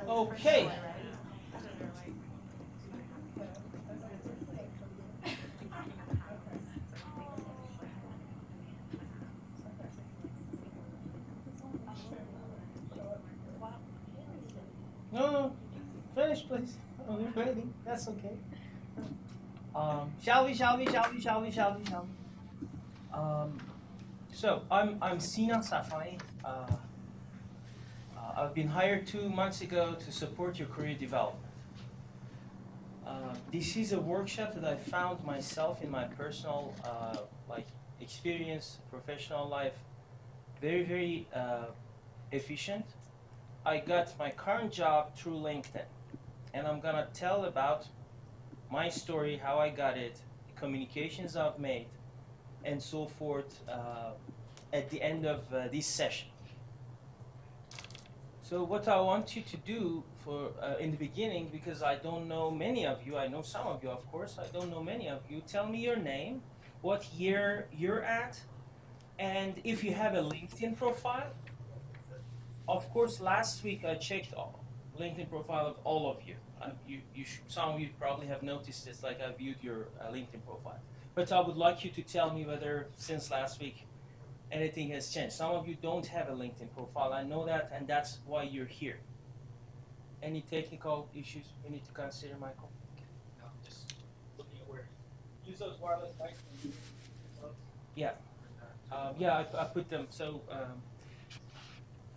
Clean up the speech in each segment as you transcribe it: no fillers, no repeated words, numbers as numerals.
Okay. No, no, finish, please. Oh, you're waiting. That's okay. Shall we? So I'm Sina Safayi. I've been hired 2 months ago to support your career development. This is a workshop that I found myself in my personal experience, professional life, very, very efficient. I got my current job through LinkedIn, and I'm gonna tell about my story, how I got it, the communications I've made, and so forth at the end of this session. So what I want you to do for in the beginning, because I don't know many of you, I know some of you, of course, I don't know many of you, tell me your name, what year you're at, and if you have a LinkedIn profile. Of course, last week I checked LinkedIn profile of all of you. Some of you probably have noticed this, like I viewed your LinkedIn profile. But I would like you to tell me whether since last week anything has changed. Some of you don't have a LinkedIn profile. I know that, and that's why you're here. Any technical issues we need to consider, Michael? No, just looking at where. Use those wireless mics. Yeah. I put them. So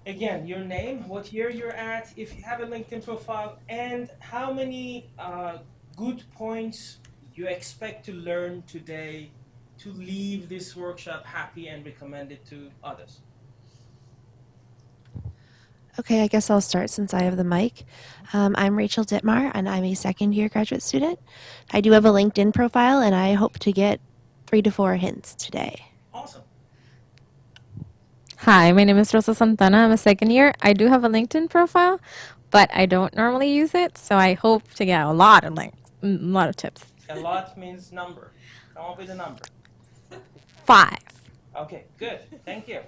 again, your name, what year you're at, if you have a LinkedIn profile, and how many good points you expect to learn today to leave this workshop happy and recommend it to others. Okay, I guess I'll start since I have the mic. I'm Rachel Dittmar, and I'm a second-year graduate student. I do have a LinkedIn profile, and I hope to get 3 to 4 hints today. Awesome. Hi, my name is Rosa Santana. I'm a second year. I do have a LinkedIn profile, but I don't normally use it, so I hope to get a lot of tips. A lot means number. Come up with a number. 5. Okay, good. Thank you.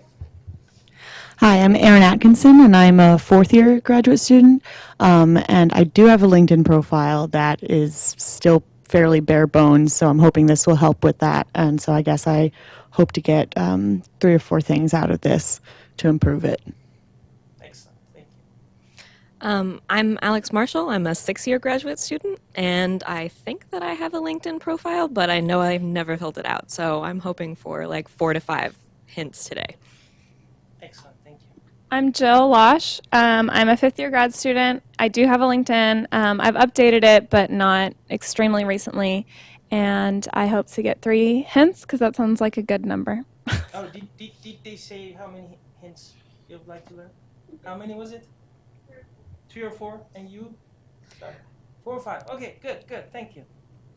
Hi, I'm Erin Atkinson, and I'm a fourth-year graduate student. And I do have a LinkedIn profile that is still fairly bare bones, so I'm hoping this will help with that. And so I guess I hope to get 3 or 4 things out of this to improve it. Excellent. Thank you. I'm Alex Marshall. I'm a 6th-year graduate student, and I think that I have a LinkedIn profile, but I know I've never filled it out. So I'm hoping for like 4 to 5 hints today. Excellent. Thank you. I'm Jill Losh. I'm a 5th-year grad student. I do have a LinkedIn. I've updated it, but not extremely recently. And I hope to get 3 hints, because that sounds like a good number. Oh, did they say how many hints you'd like to learn? How many was it? 3 or 4? And you? Sorry. 4 or 5. Okay, good. Thank you.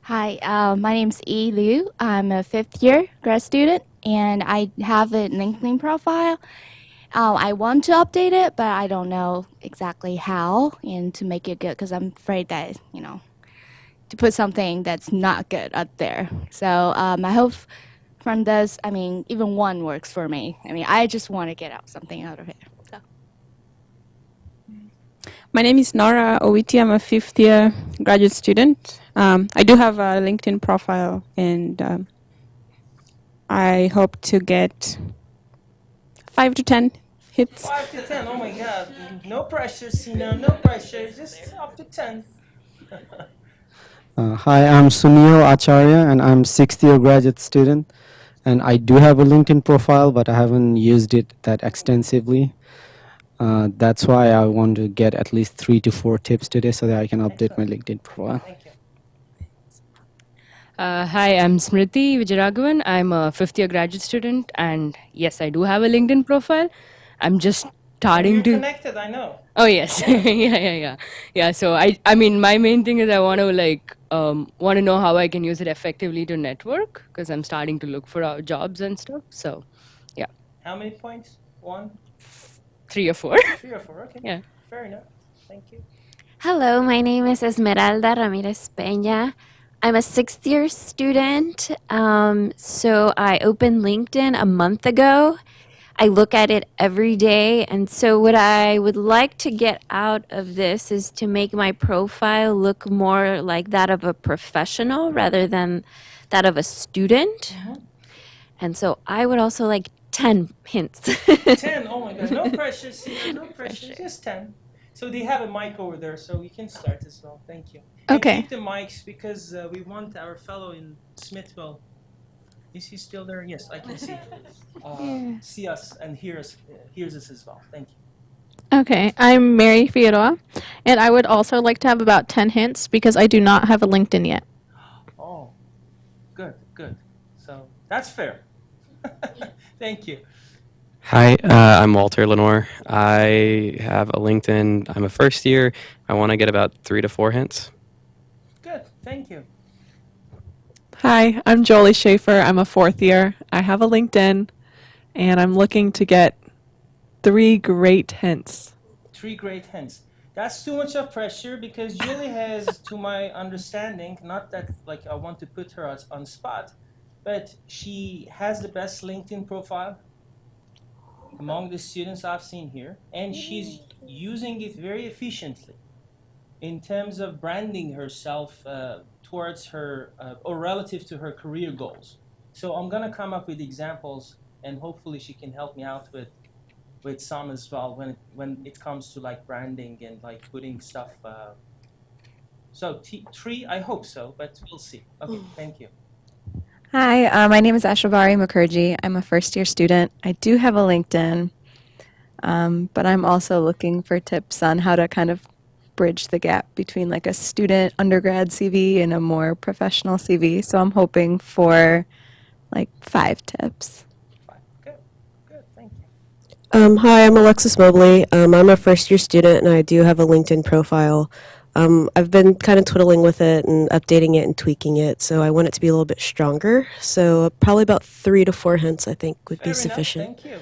Hi, my name's E. Liu. I'm a 5th-year grad student, and I have a LinkedIn profile. I want to update it, but I don't know exactly how and to make it good, because I'm afraid that, to put something that's not good up there. So I hope from this, even 1 works for me. I just want to get something out of it. So. My name is Nora Owiti. I'm a 5th-year graduate student. I do have a LinkedIn profile, and I hope to get 5 to 10 hits. 5 to 10. Oh my God. No pressure, Sina. No pressure. Just up to 10. Hi, I'm Sunil Acharya, and I'm 6th-year graduate student. And I do have a LinkedIn profile, but I haven't used it that extensively. That's why I want to get at least 3 to 4 tips today so that I can update my LinkedIn profile. Thank you. Hi, I'm Smriti Vijayaraghavan. I'm a 5th-year graduate student, and yes, I do have a LinkedIn profile. I'm just starting You're to. connected, I know. Oh yes, yeah. So I mean, my main thing is I want to know how I can use it effectively to network, because I'm starting to look for jobs and stuff. So, yeah. How many points? 1? 3 or 4. 3 or 4. Okay. Yeah. Fair enough. Thank you. Hello, my name is Esmeralda Ramirez Peña. I'm a 6th-year student. So I opened LinkedIn a month ago. I look at it every day. And so, what I would like to get out of this is to make my profile look more like that of a professional rather than that of a student. And so, I would also like 10 hints. 10. Oh my God. No pressure, Sina. No pressure. Just 10. So they have a mic over there, so you can start as well. Thank you. And Okay. keep the mics because we want our fellow in Smithville. Is he still there? Yes, I can see. See us and hears us as well. Thank you. Okay, I'm Mary Figueroa, and I would also like to have about 10 hints because I do not have a LinkedIn yet. Oh, good, good. So that's fair. Thank you. Hi, I'm Walter Lenore. I have a LinkedIn. I'm a first year. I want to get about 3 to 4 hints. Good, thank you. Hi, I'm Jolie Schaefer. I'm a fourth year. I have a LinkedIn, and I'm looking to get 3 great hints. 3 great hints. That's too much of pressure because Julie has, to my understanding, not that like I want to put her on spot, but she has the best LinkedIn profile among the students I've seen here, and she's using it very efficiently in terms of branding herself towards her or relative to her career goals. So I'm gonna come up with examples, and hopefully she can help me out with some as well when it comes to like branding and like putting stuff. So 3, I hope so, but we'll see. Okay, thank you. Hi, my name is Ashabari Mukherjee. I'm a first year student. I do have a LinkedIn, but I'm also looking for tips on how to kind of bridge the gap between like a student undergrad CV and a more professional CV. So I'm hoping for like 5 tips. Good, good, thank you. Hi, I'm Alexis Mobley. I'm a first year student and I do have a LinkedIn profile. I've been kind of twiddling with it and updating it and tweaking it, so I want it to be a little bit stronger. So probably about 3 to 4 hints I think would be sufficient. Thank you.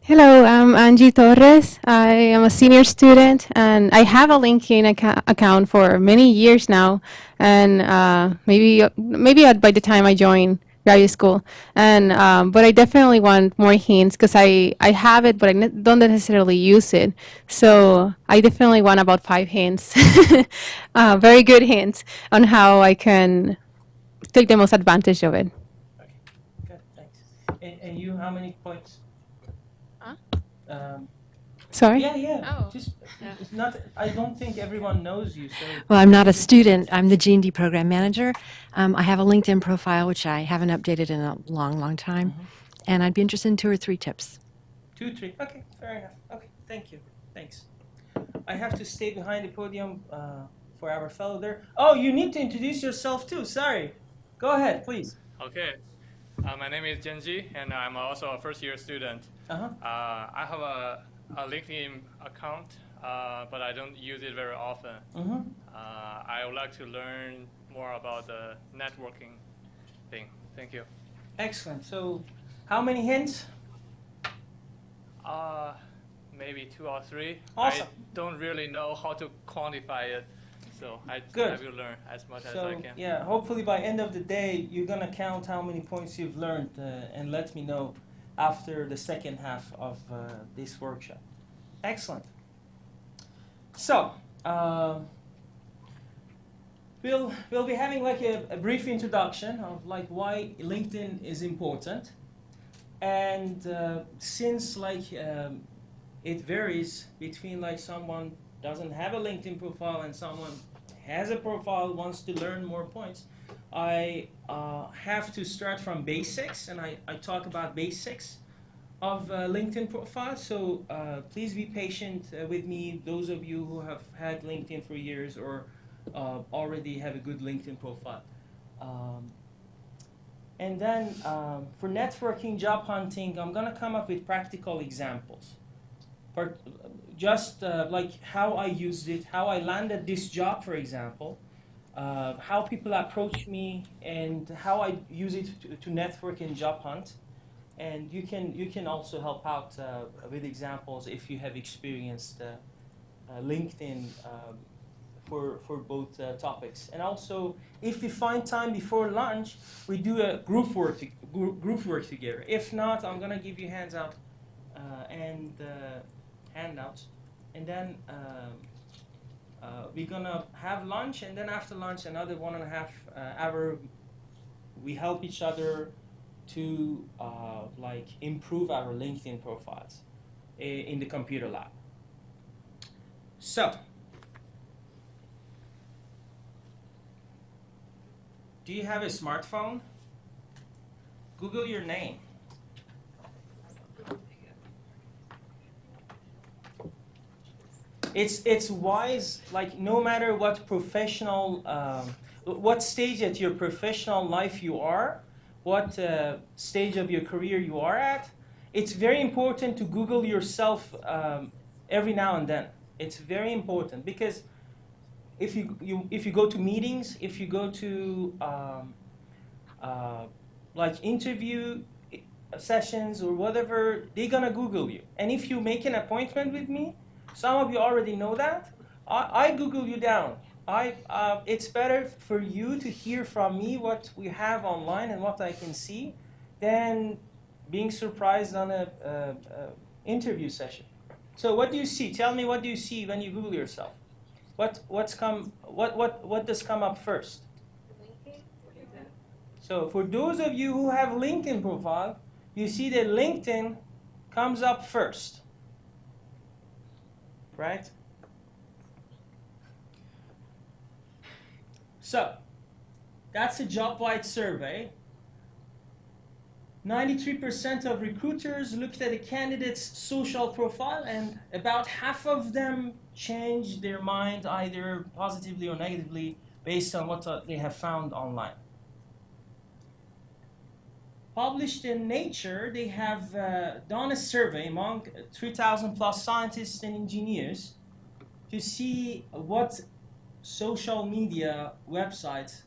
Hello, I'm Angie Torres. I am a senior student, and I have a LinkedIn account for many years now, and maybe by the time I join graduate school, and but I definitely want more hints because I have it, but I don't necessarily use it. So I definitely want about 5 hints, very good hints on how I can take the most advantage of it. Okay, good, thanks. And you, how many points? Sorry? Yeah. Just it's not. I don't think everyone knows you. So. Well, I'm not a student. I'm the G&D program manager. I have a LinkedIn profile, which I haven't updated in a long, long time. And I'd be interested in 2 or 3 tips. 2, 3. Okay, fair enough. Okay, thank you. Thanks. I have to stay behind the podium for our fellow there. Oh, you need to introduce yourself too. Sorry. Go ahead, please. Okay. My name is Genji, and I'm also a first-year student. I have a LinkedIn account, but I don't use it very often. I would like to learn more about the networking thing. Thank you. Excellent. So, how many hints? Maybe 2 or 3. Awesome. I don't really know how to quantify it, so I will learn as much as I can. Yeah, hopefully by end of the day, you're gonna count how many points you've learned and let me know after the second half of this workshop. Excellent. So, we'll be having like a brief introduction of like why LinkedIn is important, and since like it varies between like someone doesn't have a LinkedIn profile and someone has a profile, wants to learn more points, I have to start from basics, and I talk about basics of LinkedIn profile. So please be patient with me, those of you who have had LinkedIn for years or already have a good LinkedIn profile. And then for networking, job hunting, I'm gonna come up with practical examples. Just like how I used it, how I landed this job, for example, how people approach me, and how I use it to network and job hunt. And you can also help out with examples if you have experienced LinkedIn for both topics. And also, if we find time before lunch, we do a group work together. If not, I'm gonna give you handouts, and then we're gonna have lunch, and then after lunch, another 1.5 hour. We help each other to like improve our LinkedIn profiles in the computer lab. So, do you have a smartphone? Google your name. It's wise, like no matter what professional, what stage at your professional life you are, what stage of your career you are at, it's very important to Google yourself every now and then. It's very important because if you go to meetings, if you go to like interview sessions or whatever, they're gonna Google you. And if you make an appointment with me, some of you already know that, I Google you down. It's better for you to hear from me what we have online and what I can see than being surprised on a interview session. So what do you see? Tell me, what do you see when you Google yourself? What does come up first? So for those of you who have LinkedIn profile, you see that LinkedIn comes up first, right? So that's a job-wide survey. 93% of recruiters looked at a candidate's social profile, and about half of them changed their mind either positively or negatively based on what they have found online. Published in Nature, they have done a survey among 3,000 plus scientists and engineers to see what social media websites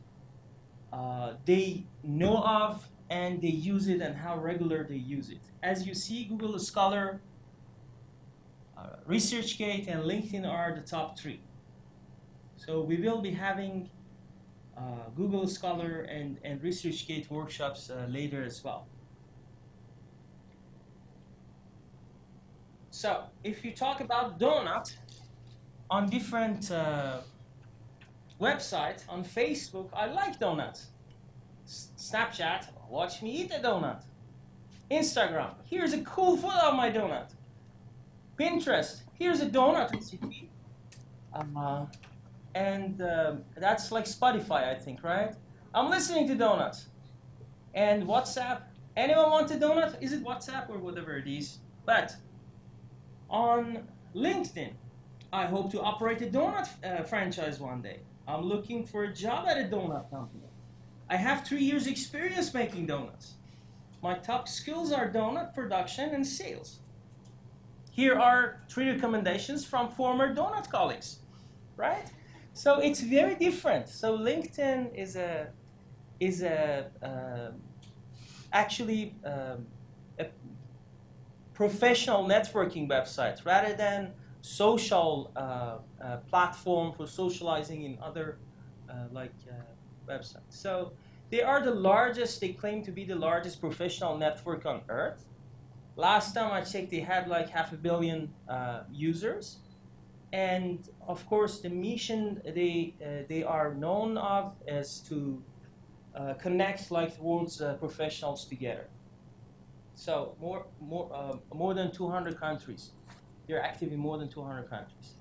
they know of and they use it and how regular they use it. As you see, Google Scholar, ResearchGate, and LinkedIn are the top 3. So we will be having Google Scholar and ResearchGate workshops later as well. So if you talk about donut on different websites, on Facebook, I like donuts. Snapchat, watch me eat a donut. Instagram, here's a cool photo of my donut. Pinterest, here's a donut recipe. And that's like Spotify, I think, right? I'm listening to donuts. And WhatsApp, anyone want a donut? Is it WhatsApp or whatever it is? But on LinkedIn, I hope to operate a donut franchise one day. I'm looking for a job at a donut company. I have 3 years experience making donuts. My top skills are donut production and sales. Here are 3 recommendations from former donut colleagues, right? So it's very different. So LinkedIn is actually a professional networking website rather than social platform for socializing in other websites. So they are the largest, they claim to be the largest professional network on earth. Last time I checked, they had like 500 million users. And of course, the mission they are known of is to connect like the world's professionals together. So more than 200 countries. They're active in more than 200 countries.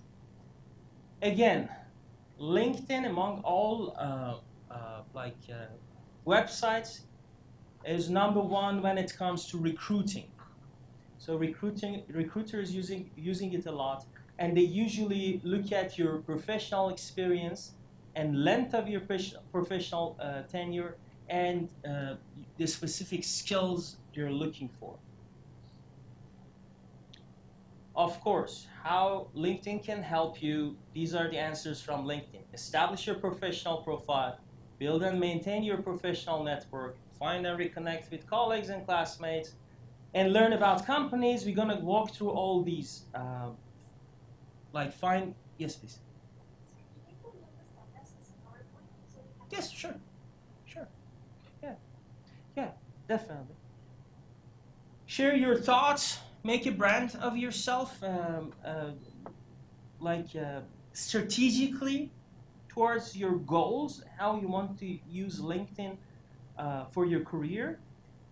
Again, LinkedIn among all websites is #1 when it comes to recruiting. So recruiters using it a lot, and they usually look at your professional experience and length of your professional tenure and the specific skills you're looking for. Of course, how LinkedIn can help you, these are the answers from LinkedIn. Establish your professional profile, build and maintain your professional network, find and reconnect with colleagues and classmates, and learn about companies. We're going to walk through all these. Yes, please. Yes, sure. Sure. Yeah. Yeah, definitely. Share your thoughts. Make a brand of yourself, strategically towards your goals, how you want to use LinkedIn for your career.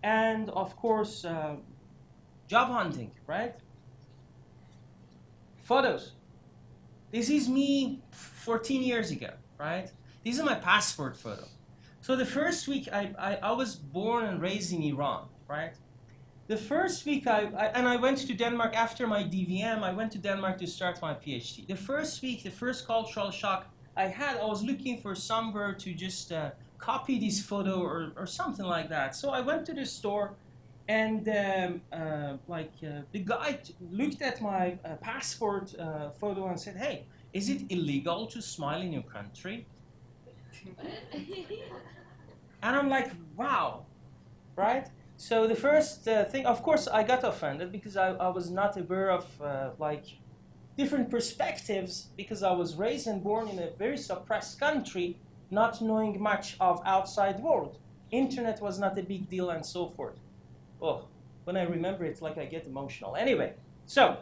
And of course, job hunting, right? Photos. This is me 14 years ago, right? This is my passport photo. So the first week, I was born and raised in Iran, right? The first week, I went to Denmark after my DVM. I went to Denmark to start my PhD. The first week, the first cultural shock I had, I was looking for somewhere to just copy this photo or something like that. So I went to the store, and the guy looked at my passport photo and said, "Hey, is it illegal to smile in your country?" And I'm like, wow, right? So the first thing, of course, I got offended because I was not aware of different perspectives, because I was raised and born in a very suppressed country, not knowing much of outside world. Internet was not a big deal and so forth. Oh, when I remember it, like I get emotional. Anyway, so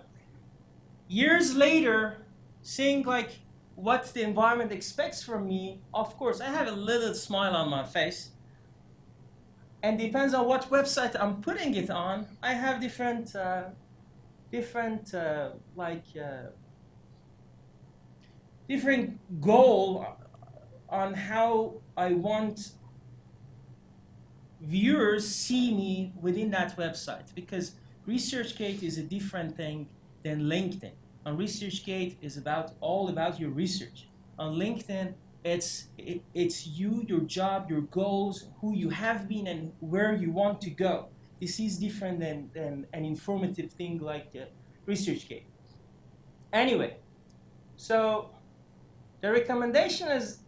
years later, seeing like what the environment expects from me, of course, I have a little smile on my face. And depends on what website I'm putting it on, I have different goal on how I want viewers see me within that website, because ResearchGate is a different thing than LinkedIn. On ResearchGate is all about your research. On LinkedIn, it's you, your job, your goals, who you have been, and where you want to go. This is different than an informative thing like ResearchGate. Anyway, so the recommendation is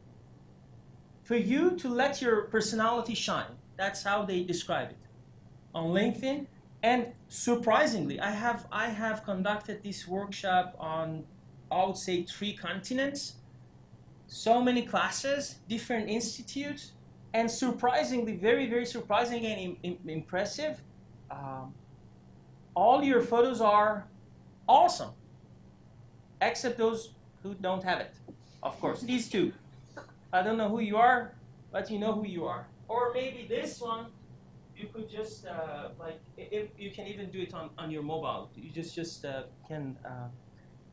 for you to let your personality shine. That's how they describe it on LinkedIn. And surprisingly, I have conducted this workshop on, I would say, 3 continents. So many classes, different institutes, and surprisingly, very, very surprising and impressive, all your photos are awesome, except those who don't have it. Of course, these 2. I don't know who you are, but you know who you are. Or maybe this one, you could just, if you can even do it on your mobile. You just can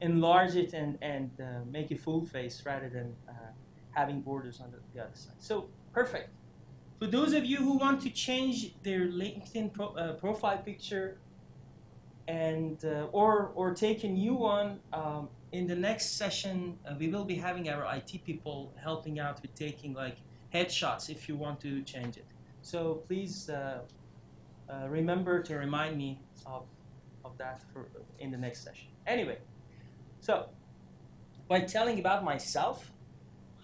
enlarge it and make a full face rather than having borders on the other side. So perfect. For those of you who want to change their LinkedIn profile picture and or take a new one, in the next session we will be having our IT people helping out with taking like headshots if you want to change it. So please remember to remind me of that in the next session. Anyway, so by telling about myself,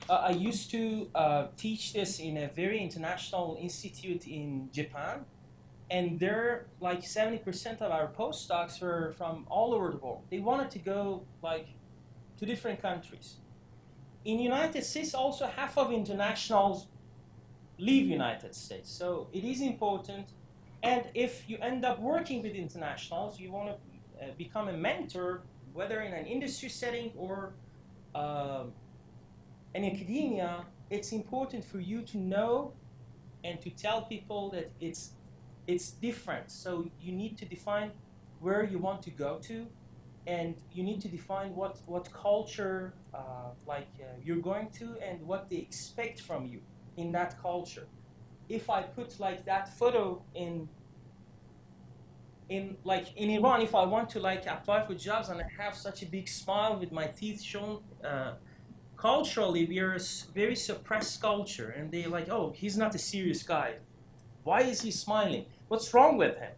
I used to teach this in a very international institute in Japan, and there, like 70% of our postdocs were from all over the world. They wanted to go like to different countries. In United States, also half of internationals leave United States, so it is important. And if you end up working with internationals, you want to become a mentor, whether in an industry setting or in academia, it's important for you to know and to tell people that it's different. So you need to define where you want to go to, and you need to define what culture you're going to and what they expect from you in that culture. If I put like that photo in Iran, if I want to like apply for jobs and I have such a big smile with my teeth shown, culturally we are a very suppressed culture, and they're like, oh, he's not a serious guy. Why is he smiling? What's wrong with him,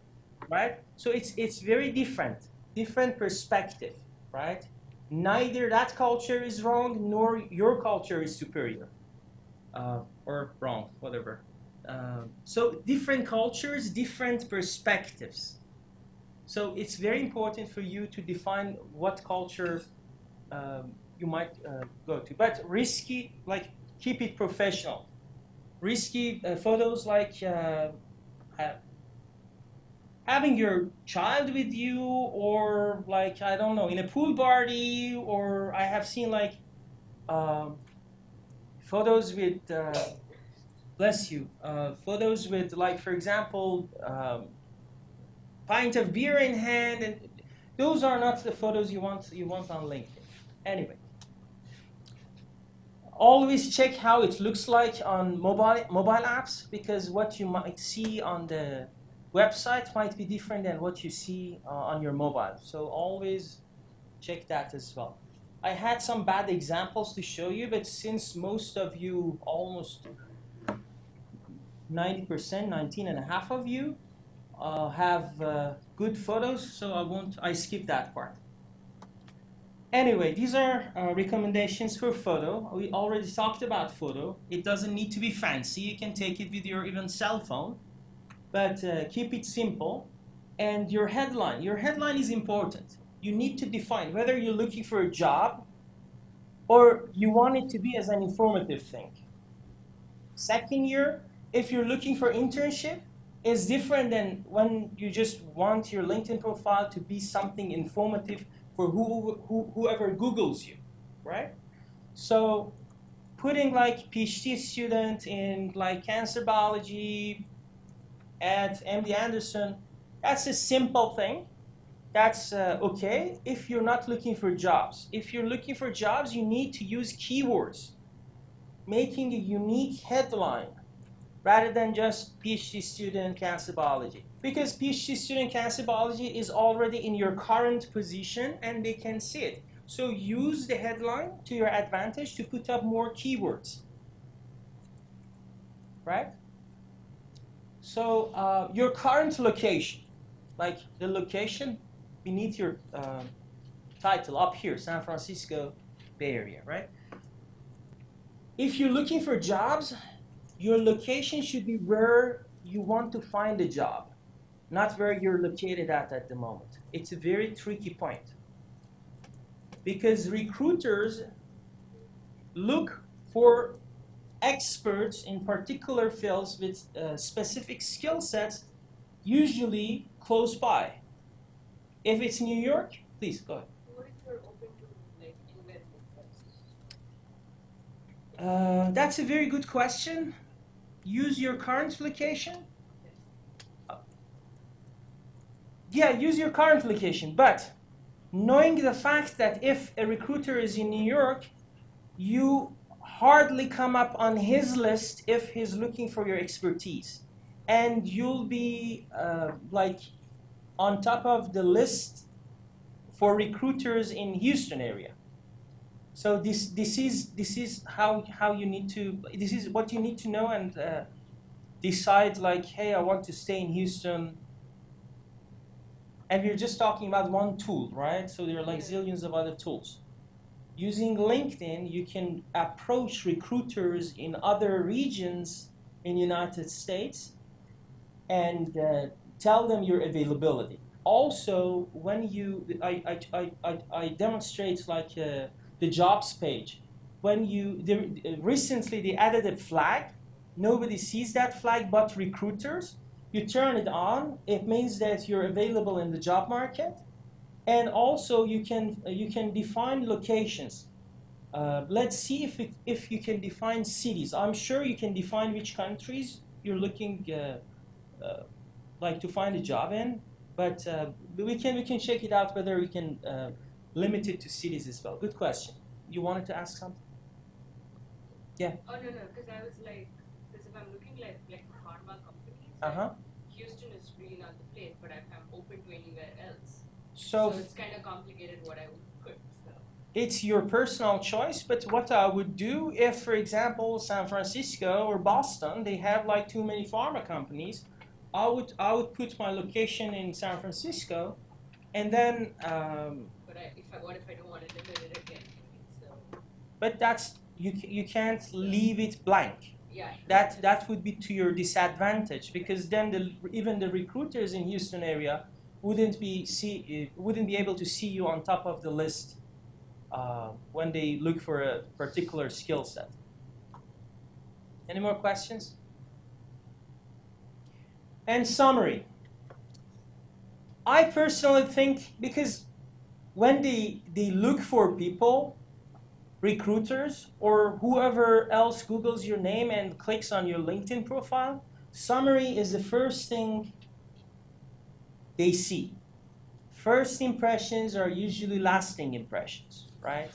right? So it's very different perspective, right? Neither that culture is wrong nor your culture is superior or wrong, whatever. So different cultures, different perspectives. So it's very important for you to define what culture you might go to. But risky, like keep it professional. risky photos like having your child with you, or like, I don't know, in a pool party, or I have seen like photos with, bless you, photos with, like, for example, pint of beer in hand, and those are not the photos you want on LinkedIn. Anyway, always check how it looks like on mobile apps, because what you might see on the website might be different than what you see on your mobile. So always check that as well. I had some bad examples to show you, but since most of you, almost 90%, 19.5 of you, have good photos, so I skip that part. Anyway, these are recommendations for photo. We already talked about photo. It doesn't need to be fancy. You can take it with your even cell phone, but keep it simple. And your headline is important. You need to define whether you're looking for a job or you want it to be as an informative thing. Second year, if you're looking for internship, is different than when you just want your LinkedIn profile to be something informative for whoever Googles you, right? So putting like PhD student in like cancer biology at MD Anderson, that's a simple thing. That's okay if you're not looking for jobs. If you're looking for jobs, you need to use keywords, making a unique headline rather than just PhD student cancer biology. Because PhD student cancer biology is already in your current position and they can see it. So use the headline to your advantage to put up more keywords, right? So your current location, like the location beneath your title up here, San Francisco Bay Area, right? If you're looking for jobs, your location should be where you want to find a job, not where you're located at the moment. It's a very tricky point, because recruiters look for experts in particular fields with specific skill sets, usually close by. If it's New York, please go ahead. What if you're open to like anywhere in That's a very good question. Use your current location. Yeah, use your current location, but knowing the fact that if a recruiter is in New York, you hardly come up on his list if he's looking for your expertise. And you'll be like on top of the list for recruiters in Houston area. So this is how you need to, this is what you need to know, and decide like, hey, I want to stay in Houston. And we're just talking about one tool, right? So there are like zillions of other tools. Using LinkedIn, you can approach recruiters in other regions in the United States and tell them your availability. Also, when I demonstrate like the jobs page. When recently they added a flag. Nobody sees that flag but recruiters. You turn it on. It means that you're available in the job market. And also you can define locations. Let's see if you can define cities. I'm sure you can define which countries you're looking like to find a job in, but we can check it out whether we can limit it to cities as well. Good question. You wanted to ask something? Yeah. Oh no, because I was like, because if I'm looking like pharma companies, Houston is really not the place, but if I'm open to anywhere else, so it's kind of complicated what I would put. So. It's your personal choice, but what I would do if, for example, San Francisco or Boston, they have like too many pharma companies, I would put my location in San Francisco, and then. But what if I don't want to limit it again? So. But that's you can't leave it blank. Yeah. That would be to your disadvantage, because then even the recruiters in Houston area wouldn't be able to see you on top of the list when they look for a particular skill set. Any more questions? And summary. I personally think, because when they look for people, recruiters, or whoever else Googles your name and clicks on your LinkedIn profile, summary is the first thing they see. First impressions are usually lasting impressions, right?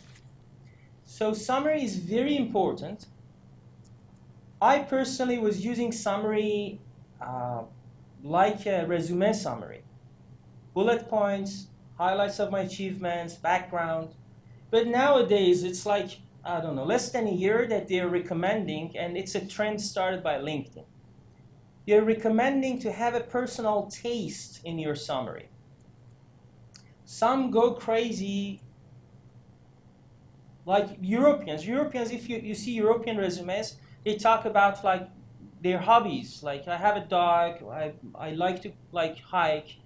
So summary is very important. I personally was using summary like a resume summary. Bullet points, highlights of my achievements, background. But nowadays, it's like, I don't know, less than a year that they're recommending, and it's a trend started by LinkedIn. They're recommending to have a personal taste in your summary. Some go crazy, like Europeans. Europeans, if you see European resumes, they talk about like their hobbies. Like, I have a dog, I like to hike,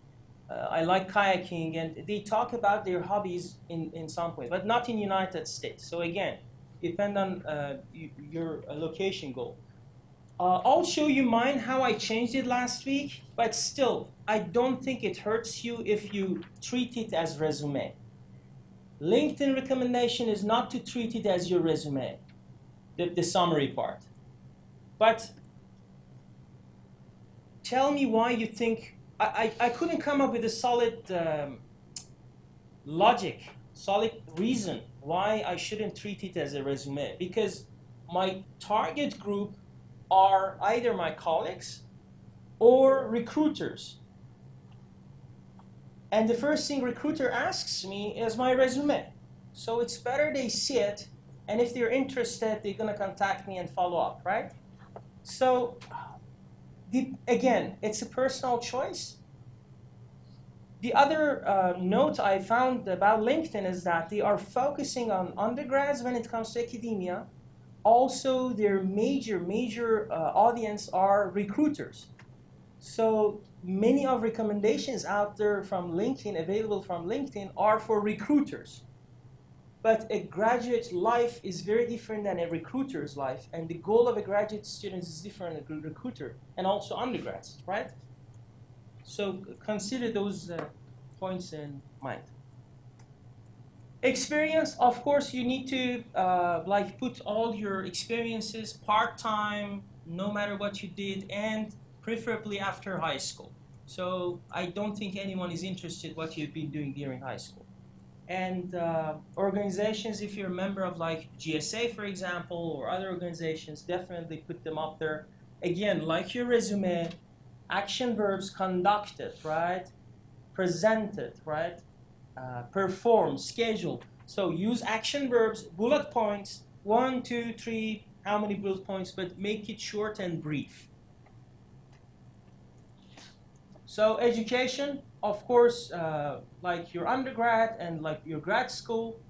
I like kayaking, and they talk about their hobbies in some way, but not in United States. So again, depend on your location goal. I'll show you mine, how I changed it last week, but still, I don't think it hurts you if you treat it as resume. LinkedIn recommendation is not to treat it as your resume, the summary part. But tell me why you think, I couldn't come up with a solid logic, solid reason why I shouldn't treat it as a resume. Because my target group are either my colleagues or recruiters. And the first thing recruiter asks me is my resume. So it's better they see it, and if they're interested, they're gonna contact me and follow up, right? So again, it's a personal choice. The other note I found about LinkedIn is that they are focusing on undergrads when it comes to academia. Also, their major audience are recruiters. So many of recommendations out there from LinkedIn, available from LinkedIn, are for recruiters. But a graduate life is very different than a recruiter's life, and the goal of a graduate student is different than a recruiter, and also undergrads, right? So consider those points in mind. Experience, of course, you need to put all your experiences part-time, no matter what you did, and preferably after high school. So I don't think anyone is interested what you've been doing during high school. And organizations, if you're a member of like GSA, for example, or other organizations, definitely put them up there. Again, like your resume, action verbs: conducted, right? Presented, right? Perform, schedule. So use action verbs, bullet points, 1, 2, 3, how many bullet points, but make it short and brief. So education, of course, like your undergrad and like your grad school,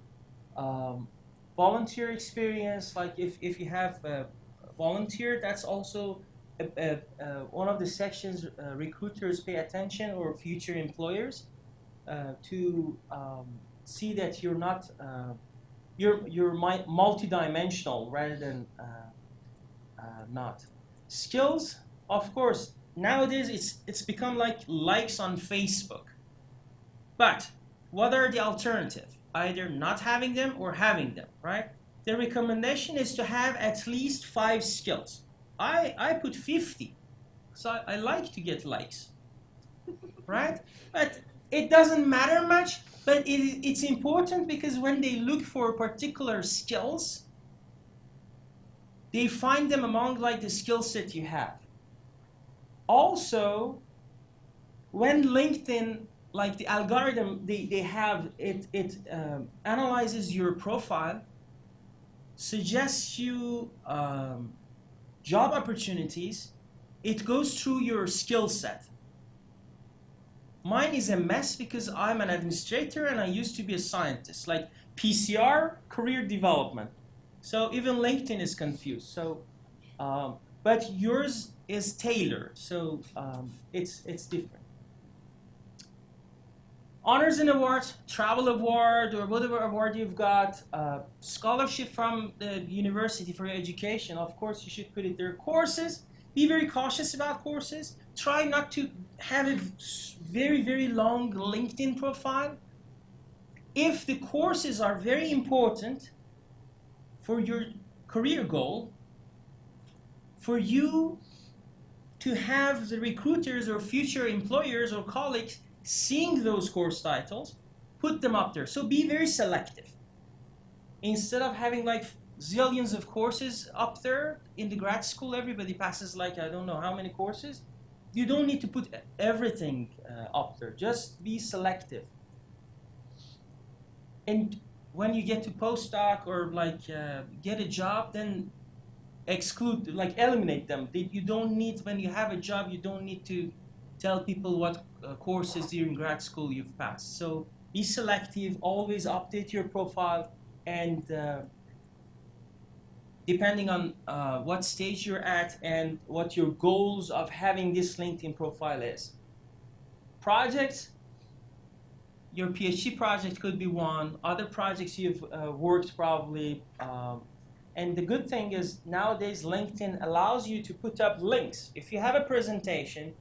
volunteer experience, like if you have volunteer, that's also one of the sections recruiters pay attention, or future employers, to see that you're not, you're multidimensional rather than not. Skills, of course, nowadays it's become like likes on Facebook. But what are the alternative? Either not having them or having them, right? The recommendation is to have at least 5 skills. I put 50, so I like to get likes, right? But it doesn't matter much, but it's important, because when they look for particular skills, they find them among like the skill set you have. Also, when LinkedIn, like the algorithm they have, it analyzes your profile, suggests you job opportunities, it goes through your skill set. Mine is a mess because I'm an administrator and I used to be a scientist, like PCR, career development. So even LinkedIn is confused. So, but yours is tailored, so it's different. Honors and awards, travel award, or whatever award you've got, scholarship from the university for your education, of course you should put it there. Courses, be very cautious about courses. Try not to have a very, very long LinkedIn profile. If the courses are very important for your career goal, for you to have the recruiters or future employers or colleagues seeing those course titles, put them up there. So be very selective. Instead of having like zillions of courses up there in the grad school, everybody passes like I don't know how many courses. You don't need to put everything up there. Just be selective. And when you get to postdoc or like get a job, then exclude, like eliminate them. You don't need, when you have a job, you don't need to tell people what courses during grad school you've passed. So be selective, always update your profile, and depending on what stage you're at and what your goals of having this LinkedIn profile is. Projects, your PhD project could be one, other projects you've worked probably, and the good thing is nowadays LinkedIn allows you to put up links. If you have a presentation,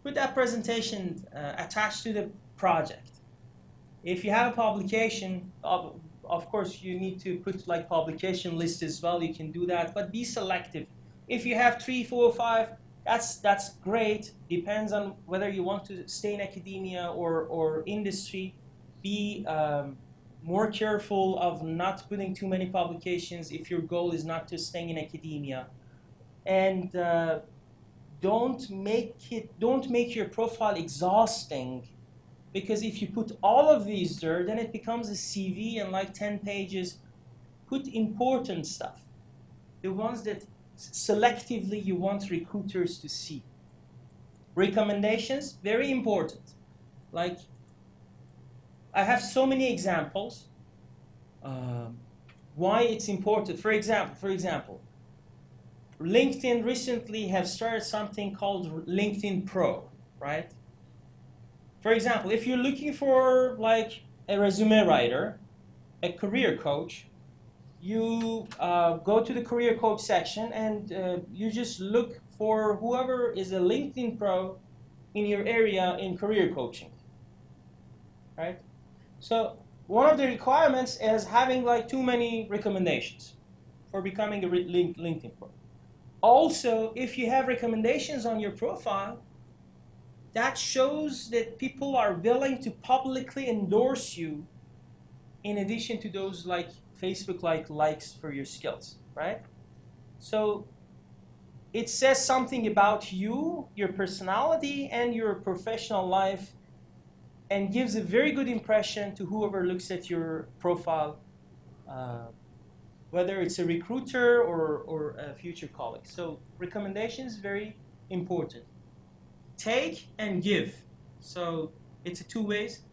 put that presentation attached to the project. If you have a publication, of course you need to put like publication list as well. You can do that, but be selective. If you have 3, 4, 5, that's great. Depends on whether you want to stay in academia or industry. Be more careful of not putting too many publications if your goal is not to stay in academia. And don't make your profile exhausting, because if you put all of these there, then it becomes a CV and like 10 pages. Put important stuff, the ones that selectively you want recruiters to see. Recommendations, very important. Like, I have so many examples why it's important. For example, LinkedIn recently have started something called LinkedIn Pro, right? For example, if you're looking for like a resume writer, a career coach, you go to the career coach section and you just look for whoever is a LinkedIn Pro in your area in career coaching, right? So one of the requirements is having like too many recommendations for becoming a LinkedIn Pro. Also, if you have recommendations on your profile, that shows that people are willing to publicly endorse you in addition to those like Facebook likes for your skills, right? So it says something about you, your personality, and your professional life, and gives a very good impression to whoever looks at your profile, whether it's a recruiter or a future colleague. So recommendations, very important. Take and give. So it's a two ways.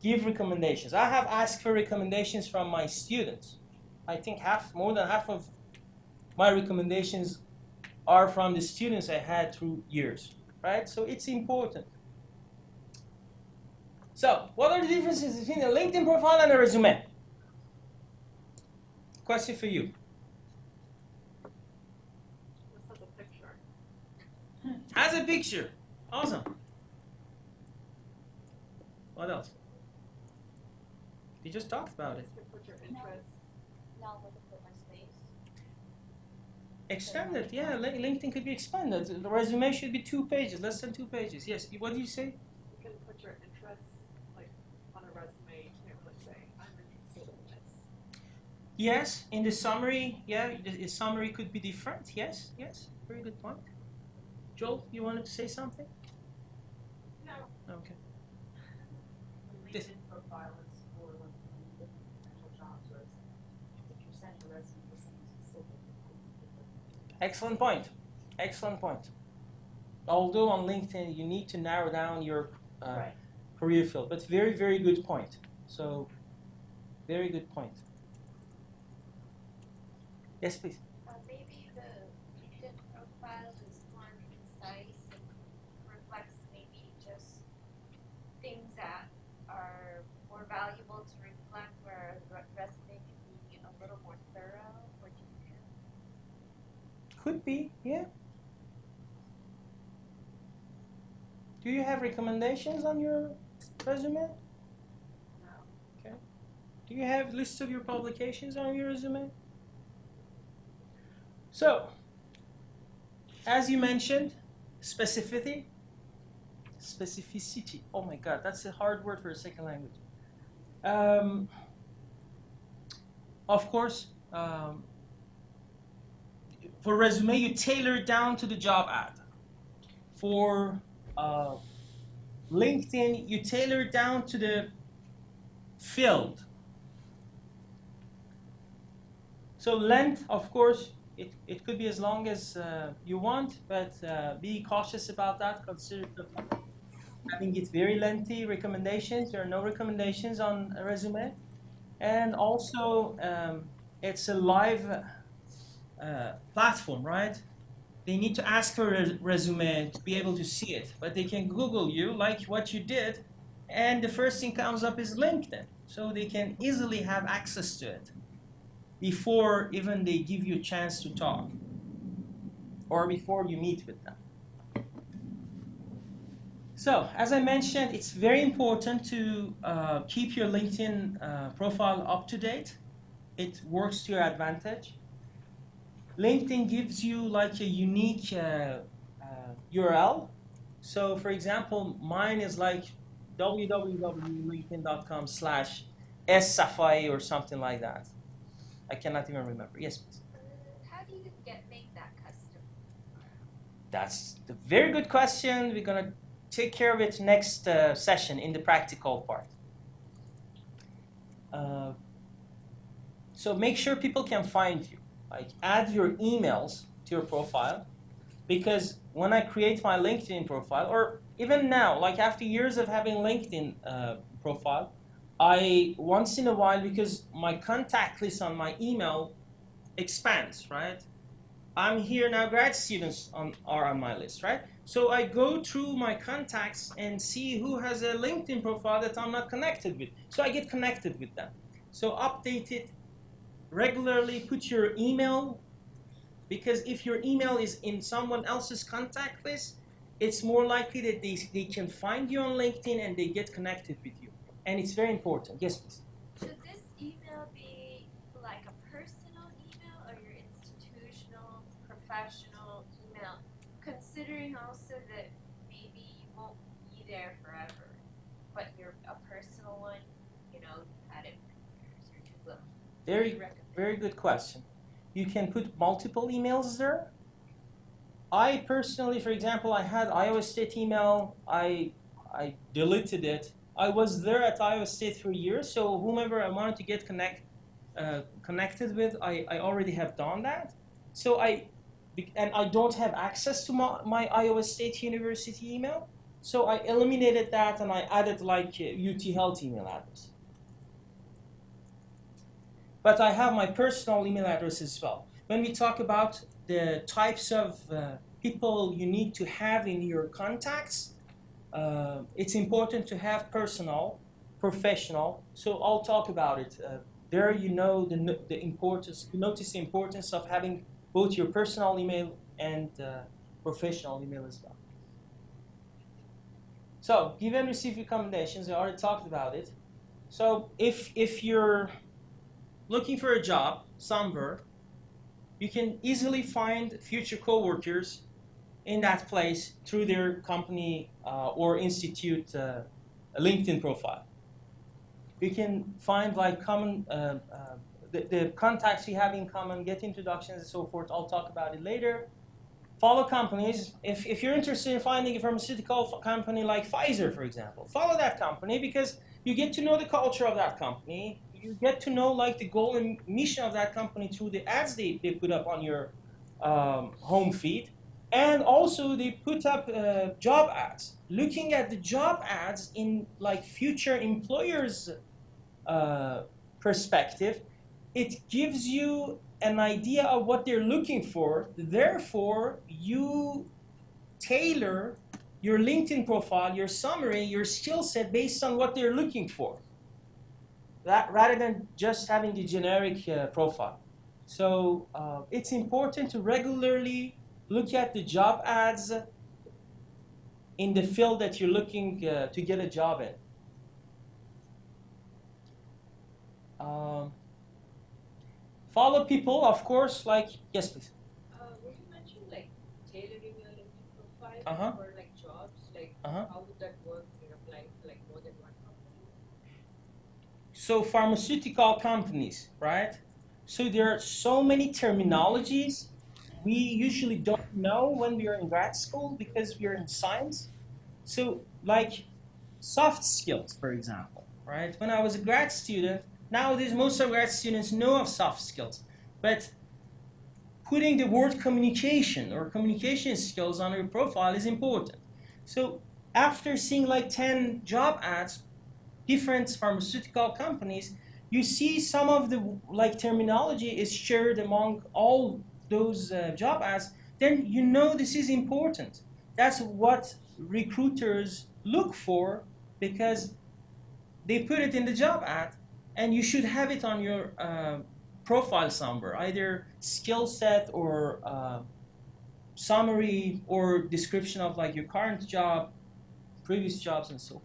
Give recommendations. I have asked for recommendations from my students. I think more than half of my recommendations are from the students I had through years, right? So it's important. So what are the differences between a LinkedIn profile and a resume? Question for you. This has a picture. Has a picture. Awesome. What else? We just talked about it. Put your interest. Extended, yeah. LinkedIn could be expanded. The resume should be 2 pages, less than 2 pages. Yes. What do you say? You can put your interests like on a resume. You can like say, I'm interested in this. Yes, in the summary, yeah, the summary could be different. Yes, very good point. Joel, you wanted to say something? No. Okay. LinkedIn profile is for like potential jobs, or if you send your resume to someone specific. Excellent point. Excellent point. Although on LinkedIn you need to narrow down your career field, but very, very good point. So, very good point. Yes, please. Maybe the LinkedIn profile is more concise and reflects maybe just things that Could be, yeah. Do you have recommendations on your resume? No. Okay. Do you have lists of your publications on your resume? So, as you mentioned, specificity. Oh my God, that's a hard word for a second language. Of course, for resume, you tailor it down to the job ad. For LinkedIn, you tailor it down to the field. So length, of course, it could be as long as you want, but be cautious about that. Consider having it very lengthy recommendations. There are no recommendations on a resume. And also, it's a live platform, right? They need to ask for a resume to be able to see it, but they can Google you like what you did, and the first thing comes up is LinkedIn. So they can easily have access to it before even they give you a chance to talk or before you meet with them. So, as I mentioned, it's very important to keep your LinkedIn profile up to date. It works to your advantage. LinkedIn gives you like a unique URL. So, for example, mine is like www.linkedin.com/Safayi or something like that. I cannot even remember. Yes, please. How do you make that custom? That's a very good question. We're going to take care of it next session in the practical part. So make sure people can find you. Like add your emails to your profile, because when I create my LinkedIn profile, or even now, like after years of having LinkedIn profile, I once in a while, because my contact list on my email expands, right? I'm here now, grad students are on my list, right? So I go through my contacts and see who has a LinkedIn profile that I'm not connected with. So I get connected with them. So update it regularly, put your email, because if your email is in someone else's contact list, it's more likely that they can find you on LinkedIn and they get connected with you. And it's very important. Yes, please. Should this email be like a personal email or your institutional, professional email? Considering also that maybe you won't be there forever, but you're a personal one, had it for years or two. Well, Very good question. You can put multiple emails there. I personally, for example, I had Iowa State email. I deleted it. I was there at Iowa State for years, so whomever I wanted to get connected with, I already have done that. So I don't have access to my Iowa State University email. So I eliminated that and I added like UT Health email address. But I have my personal email address as well. When we talk about the types of people you need to have in your contacts, it's important to have personal, professional. So I'll talk about it. There you know the importance, you notice the importance of having both your personal email and professional email as well. So give and receive recommendations. I already talked about it. So if you're looking for a job somewhere, you can easily find future coworkers in that place through their company or institute LinkedIn profile. You can find like common the contacts you have in common, get introductions and so forth. I'll talk about it later. Follow companies. If you're interested in finding a pharmaceutical company like Pfizer, for example, follow that company because you get to know the culture of that company. You get to know like the goal and mission of that company through the ads they put up on your home feed. And also they put up job ads. Looking at the job ads in like future employers' perspective, it gives you an idea of what they're looking for. Therefore, you tailor your LinkedIn profile, your summary, your skill set based on what they're looking for. That rather than just having the generic profile. So it's important to regularly look at the job ads in the field that you're looking to get a job in. Follow people, of course, like, yes, please. Would you mention like tailoring your LinkedIn profile Uh-huh. for like jobs? Like how would that work when you're applying for like more than one company? So pharmaceutical companies, right? So there are so many terminologies we usually don't know when we are in grad school because we are in science. So like soft skills, for example, right? When I was a grad student, nowadays most of grad students know of soft skills, but putting the word communication or communication skills on your profile is important. So after seeing like 10 job ads, different pharmaceutical companies, you see some of the like terminology is shared among all those job ads, then you know this is important. That's what recruiters look for because they put it in the job ad, and you should have it on your profile somewhere, either skill set or summary or description of like your current job, previous jobs, and so forth.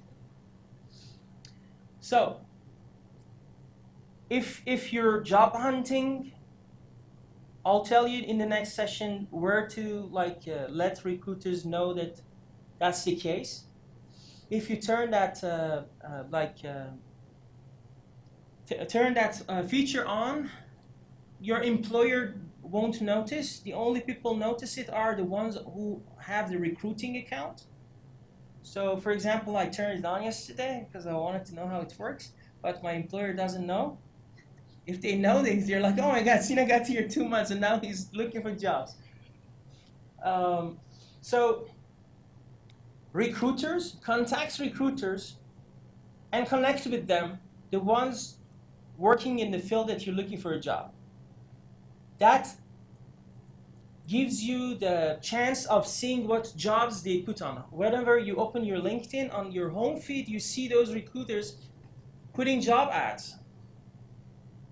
So if you're job hunting, I'll tell you in the next session where to like let recruiters know that that's the case. If you turn that feature on, your employer won't notice. The only people notice it are the ones who have the recruiting account. So for example, I turned it on yesterday because I wanted to know how it works, but my employer doesn't know. If they know, they're like, oh my God, Sina got here 2 months and now he's looking for jobs. So recruiters, contacts recruiters and connect with them, the ones working in the field that you're looking for a job. That gives you the chance of seeing what jobs they put on. Whenever you open your LinkedIn, on your home feed, you see those recruiters putting job ads.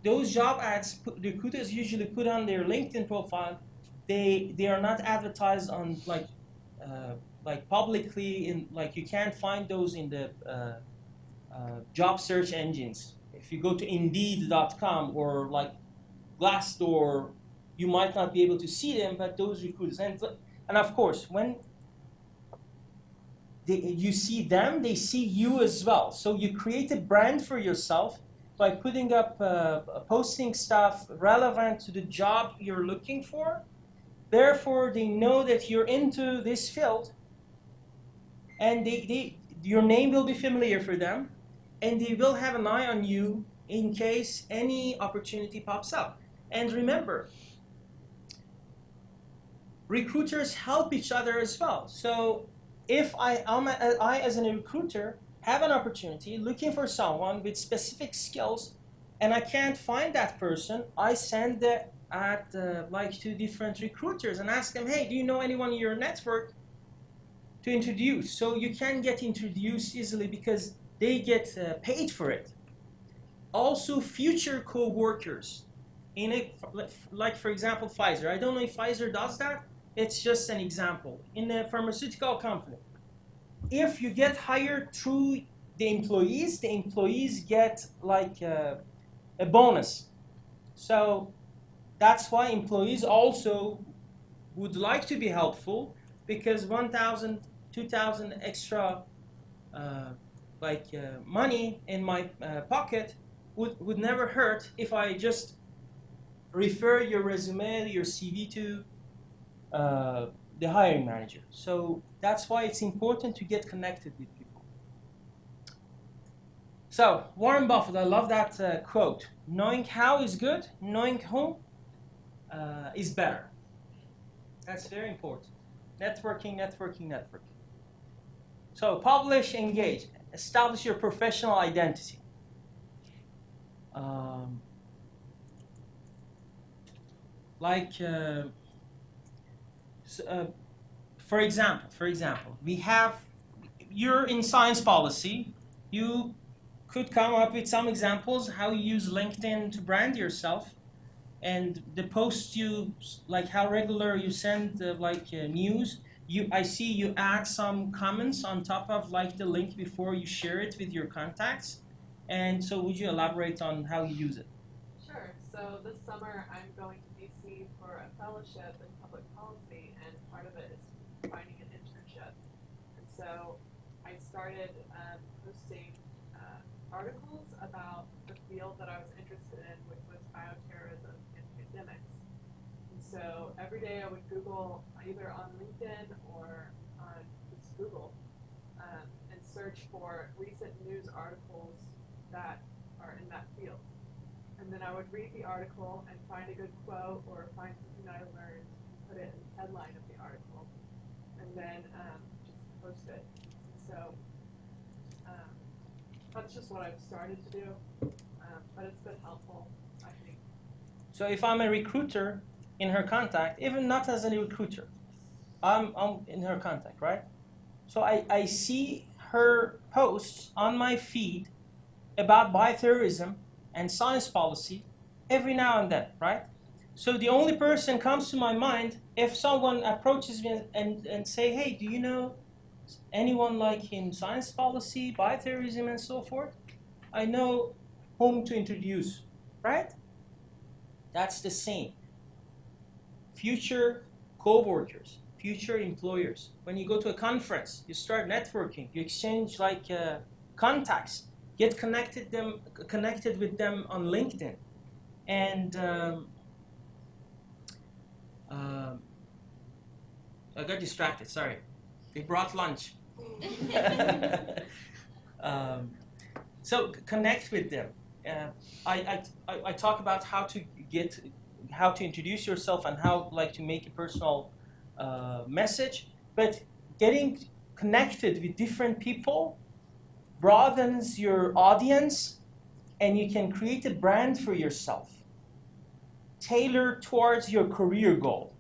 Those job ads, recruiters usually put on their LinkedIn profile. They are not advertised on like publicly in like you can't find those in the job search engines. If you go to Indeed.com or like Glassdoor, you might not be able to see them, but those recruiters and of course when you see them, they see you as well. So you create a brand for yourself by putting up posting stuff relevant to the job you're looking for. Therefore, they know that you're into this field, and your name will be familiar for them, and they will have an eye on you in case any opportunity pops up. And remember, recruiters help each other as well. So if I as a recruiter have an opportunity looking for someone with specific skills and I can't find that person, I send the ad like to different recruiters and ask them, hey, do you know anyone in your network to introduce? So you can get introduced easily because they get paid for it. Also, future co-workers in like for example Pfizer. I don't know if Pfizer does that. It's just an example. In a pharmaceutical company, if you get hired through the employees get like a bonus. So that's why employees also would like to be helpful because 1,000, 2,000 extra money in my pocket would never hurt if I just refer your resume, your CV to the hiring manager. So that's why it's important to get connected with people. So Warren Buffett, I love that quote. Knowing how is good, knowing whom is better. That's very important. Networking, networking, networking. So publish, engage, establish your professional identity. For example, you're in science policy. You could come up with some examples how you use LinkedIn to brand yourself and the posts you, like how regular you send news, I see you add some comments on top of like the link before you share it with your contacts. And so would you elaborate on how you use it? Sure. So this summer I'm going to DC for a fellowship in public policy, and part of it is finding an internship. And so I started posting articles about the field that I was interested in, which was bioterrorism and pandemics. And so every day I would Google either on LinkedIn or on just Google and search for recent news articles that are in that field. And then I would read the article and find a good quote or find something that I learned and put it in the headline of the article, and then just post it. So that's just what I've started to do, but it's been helpful, I think. So if I'm a recruiter in her contact, even not as a recruiter, I'm in her contact, right? So I see her posts on my feed about bioterrorism and science policy every now and then, right? So the only person comes to my mind if someone approaches me and say, hey, do you know anyone like in science policy, bioterrorism, and so forth? I know whom to introduce, right? That's the same. Future co-workers, future employers. When you go to a conference, you start networking, you exchange contacts, get connected with them on LinkedIn. And I got distracted, sorry. They brought lunch. So connect with them. I talk about how to introduce yourself and how to make a personal message, but getting connected with different people broadens your audience, and you can create a brand for yourself tailored towards your career goal.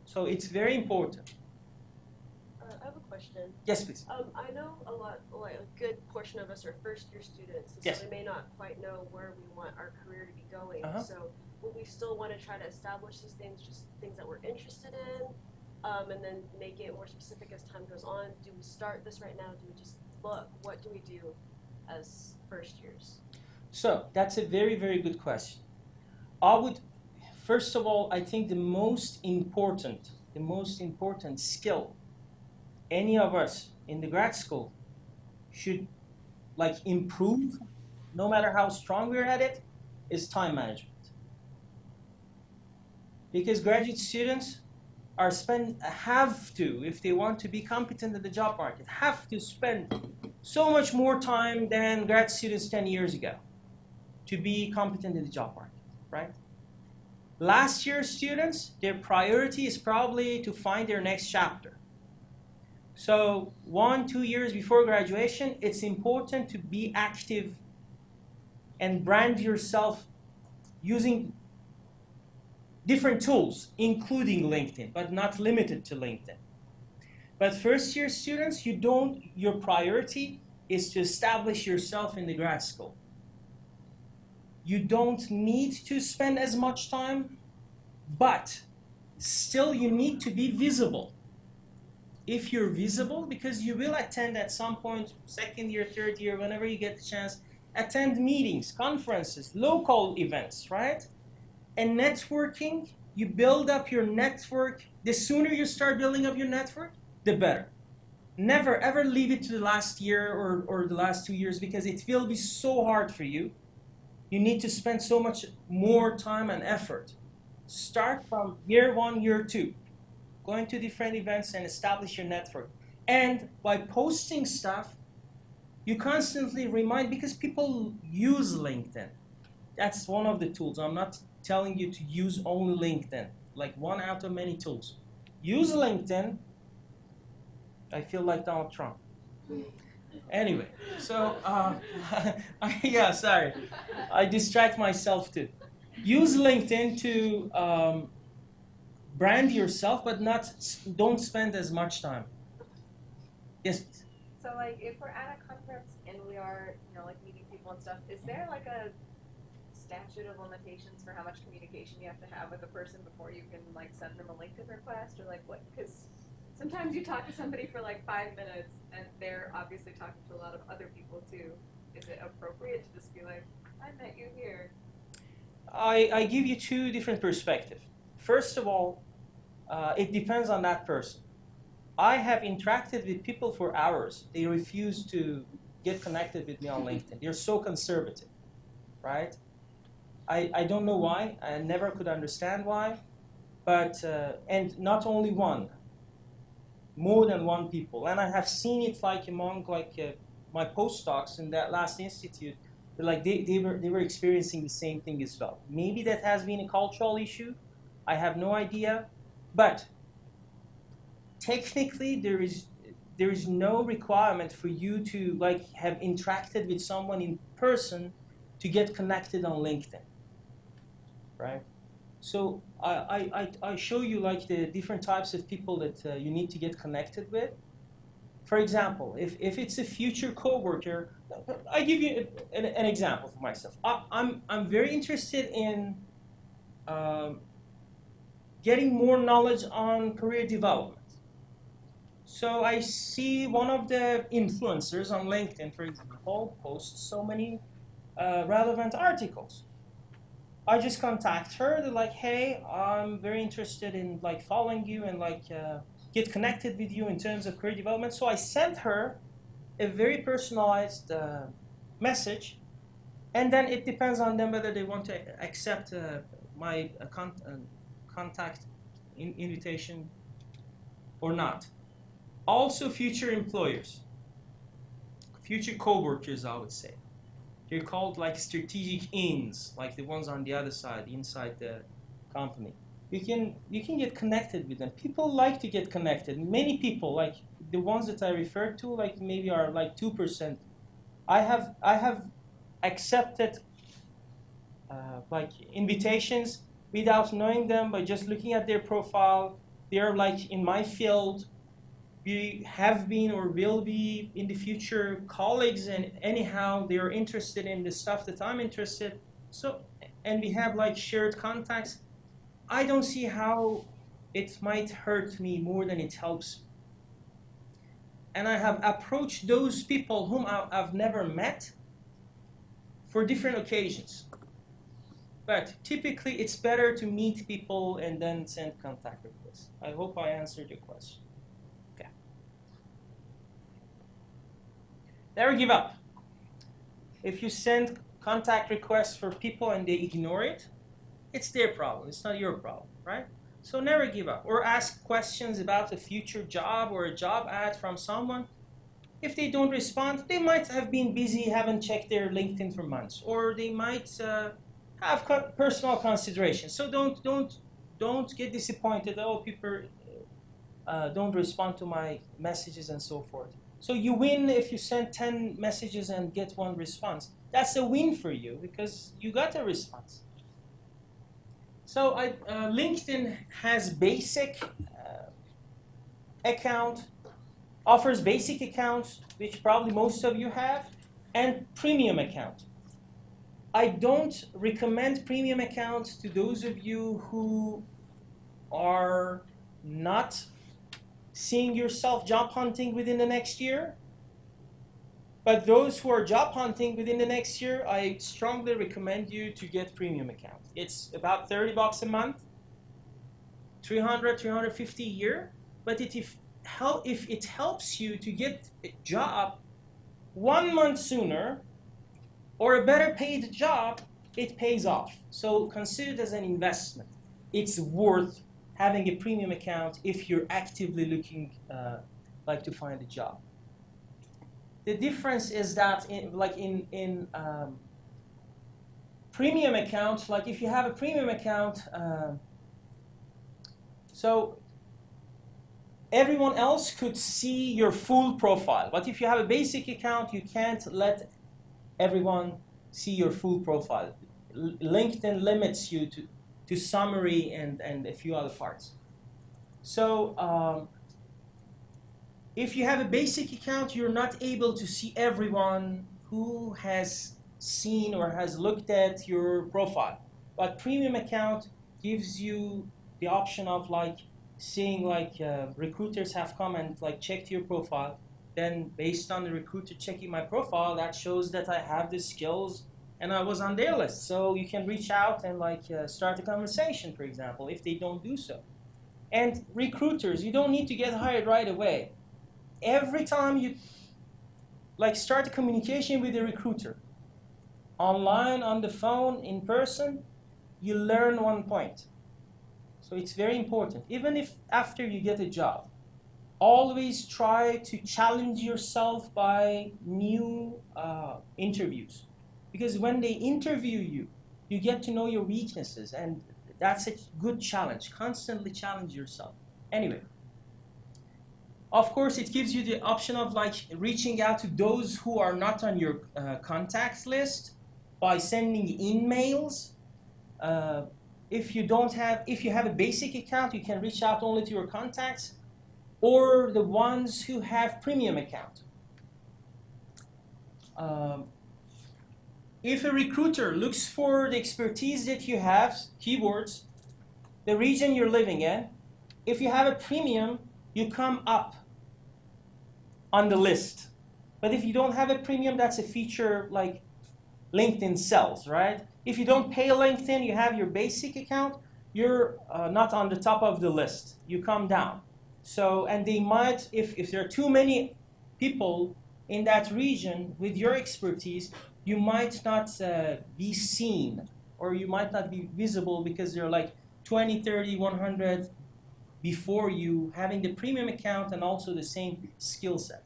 So it's very important. I have a question. Yes, please. I know a good portion of us are first-year students, and yes. So we may not quite know where we want our career to be going. So will we still want to try to establish these things, just things that we're interested in, and then make it more specific as time goes on? Do we start this right now? Do we just look? What do we do as first years? So that's a very, very good question. First of all, I think the most important skill any of us in the grad school should improve, no matter how strong we're at it, is time management. Because graduate students have to, if they want to be competent in the job market, have to spend so much more time than grad students 10 years ago to be competent in the job market, right? Last year students, their priority is probably to find their next chapter. So 1-2 years before graduation, it's important to be active and brand yourself using different tools, including LinkedIn, but not limited to LinkedIn. But first year students, your priority is to establish yourself in the grad school. You don't need to spend as much time, but still you need to be visible. If you're visible, because you will attend at some point, second year, third year, whenever you get the chance, attend meetings, conferences, local events, right? And networking, you build up your network. The sooner you start building up your network, the better. Never ever leave it to the last year or the last 2 years, because it will be so hard for you. You need to spend so much more time and effort. Start from year 1, year 2, going to different events and establish your network. And by posting stuff, you constantly remind, because people use LinkedIn. That's one of the tools. I'm not telling you to use only LinkedIn, like one out of many tools. Use LinkedIn. I feel like Donald Trump. Anyway, so yeah, sorry, I distract myself too. Use LinkedIn to brand yourself, but don't spend as much time. Yes. So if we're at a conference and we are meeting people and stuff, is there a statute of limitations for how much communication you have to have with a person before you can like send them a LinkedIn request, or like what? Because sometimes you talk to somebody for like 5 minutes and they're obviously talking to a lot of other people too. Is it appropriate to just be like, I met you here? I give you two different perspectives. First of all, it depends on that person. I have interacted with people for hours. They refuse to get connected with me on LinkedIn. They're so conservative, right? I don't know why. I never could understand why. But, and not only one, more than one people. And I have seen it like among my postdocs in that last institute. Like they were experiencing the same thing as well. Maybe that has been a cultural issue. I have no idea. But technically, there is no requirement for you to like have interacted with someone in person to get connected on LinkedIn, right? So I show you like the different types of people that you need to get connected with. For example, if it's a future coworker, I give you an example for myself. I'm very interested in getting more knowledge on career development. So I see one of the influencers on LinkedIn, for example, posts so many relevant articles. I just contact her. They're like, hey, I'm very interested in like following you and like get connected with you in terms of career development. So I sent her a very personalized message, and then it depends on them whether they want to accept my contact invitation or not. Also, future employers, future coworkers, I would say. They're called like strategic ins, like the ones on the other side, inside the company. You can get connected with them. People like to get connected. Many people, like the ones that I referred to, like maybe are like 2%. I have accepted like invitations without knowing them by just looking at their profile. They're like in my field. We have been or will be in the future colleagues, and anyhow they are interested in the stuff that I'm interested. So, and we have like shared contacts. I don't see how it might hurt me more than it helps me. And I have approached those people whom I've never met for different occasions. But typically it's better to meet people and then send contact requests. I hope I answered your question. Never give up. If you send contact requests for people and they ignore it, it's their problem. It's not your problem, right? So never give up. Or ask questions about a future job or a job ad from someone. If they don't respond, they might have been busy, haven't checked their LinkedIn for months, or they might have personal considerations. So don't get disappointed. Oh, people don't respond to my messages and so forth. So you win if you send 10 messages and get one response. That's a win for you because you got a response. So LinkedIn has basic account, offers basic accounts, which probably most of you have, and premium account. I don't recommend premium accounts to those of you who are not seeing yourself job hunting within the next year. But those who are job hunting within the next year, I strongly recommend you to get premium account. It's about $30 a month, $350 a year. But if it helps you to get a job 1 month sooner or a better paid job, it pays off. So consider it as an investment. It's worth having a premium account if you're actively looking like to find a job. The difference is that in premium accounts, like if you have a premium account, so everyone else could see your full profile. But if you have a basic account, you can't let everyone see your full profile. LinkedIn limits you to summary and a few other parts. So if you have a basic account, you're not able to see everyone who has seen or has looked at your profile. But premium account gives you the option of like seeing like recruiters have come and like checked your profile. Then based on the recruiter checking my profile, that shows that I have the skills and I was on their list. So you can reach out and like start a conversation, for example, if they don't do so. And recruiters, you don't need to get hired right away. Every time you like start a communication with a recruiter, online, on the phone, in person, you learn one point. So it's very important. Even if after you get a job, always try to challenge yourself by new interviews. Because when they interview you, you get to know your weaknesses, and that's a good challenge. Constantly challenge yourself. Anyway, of course, it gives you the option of like reaching out to those who are not on your contacts list by sending emails. If you have a basic account, you can reach out only to your contacts or the ones who have premium account. If a recruiter looks for the expertise that you have, keywords, the region you're living in, if you have a premium, you come up on the list. But if you don't have a premium, that's a feature like LinkedIn sells, right? If you don't pay LinkedIn, you have your basic account, you're not on the top of the list. You come down. So, and they might, if there are too many people in that region with your expertise, you might not be seen, or you might not be visible because there are like 20, 30, 100 before you having the premium account and also the same skill set.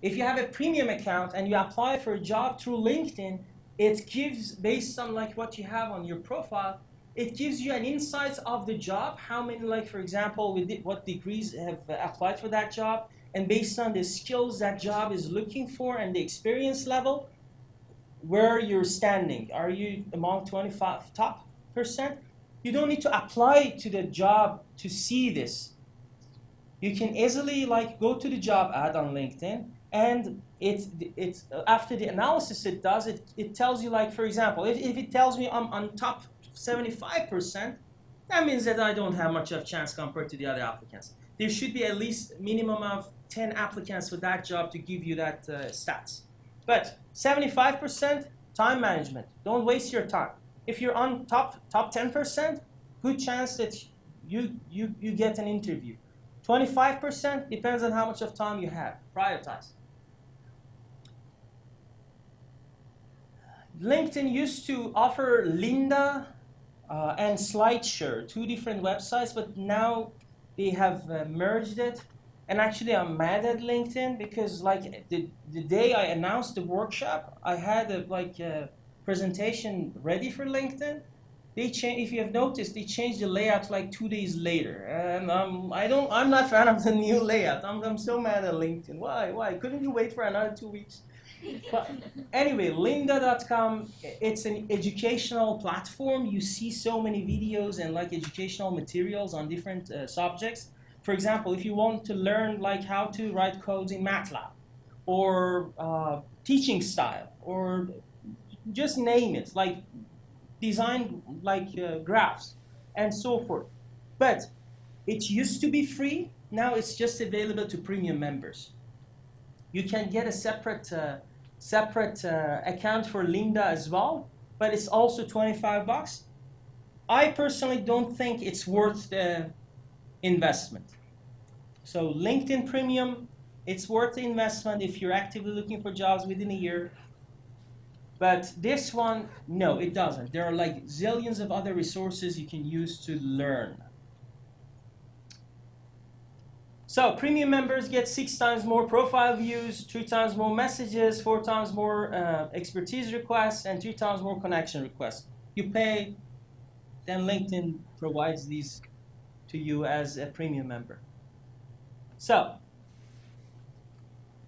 If you have a premium account and you apply for a job through LinkedIn, it gives, based on like what you have on your profile, it gives you an insight of the job, how many, like for example, what degrees have applied for that job, and based on the skills that job is looking for and the experience level, where you're standing. Are you among 25 top percent? You don't need to apply to the job to see this. You can easily like go to the job ad on LinkedIn, and it's after the analysis it does, it tells you like, for example, if it tells me I'm on top 75%, that means that I don't have much of a chance compared to the other applicants. There should be at least minimum of 10 applicants for that job to give you that stats. But 75%, time management. Don't waste your time. If you're on top 10%, good chance that you get an interview. 25% depends on how much of time you have. Prioritize. LinkedIn used to offer Lynda and SlideShare, two different websites, but now they have merged it. And actually, I'm mad at LinkedIn because like the day I announced the workshop, I had a presentation ready for LinkedIn. They change. If you have noticed, they changed the layout like 2 days later, and I'm not a fan of the new layout. I'm so mad at LinkedIn. Why? Couldn't you wait for another 2 weeks? But anyway, lynda.com, it's an educational platform. You see so many videos and like educational materials on different subjects. For example, if you want to learn like how to write codes in MATLAB, or teaching style, or just name it, like design like graphs and so forth. But it used to be free. Now it's just available to premium members. You can get a separate account for Lynda as well, but it's also $25. I personally don't think it's worth the investment. So LinkedIn Premium, it's worth the investment if you're actively looking for jobs within a year. But this one, no, it doesn't. There are like zillions of other resources you can use to learn. So premium members get 6 times more profile views, 3 times more messages, 4 times more expertise requests, and 3 times more connection requests. You pay, then LinkedIn provides these to you as a premium member. So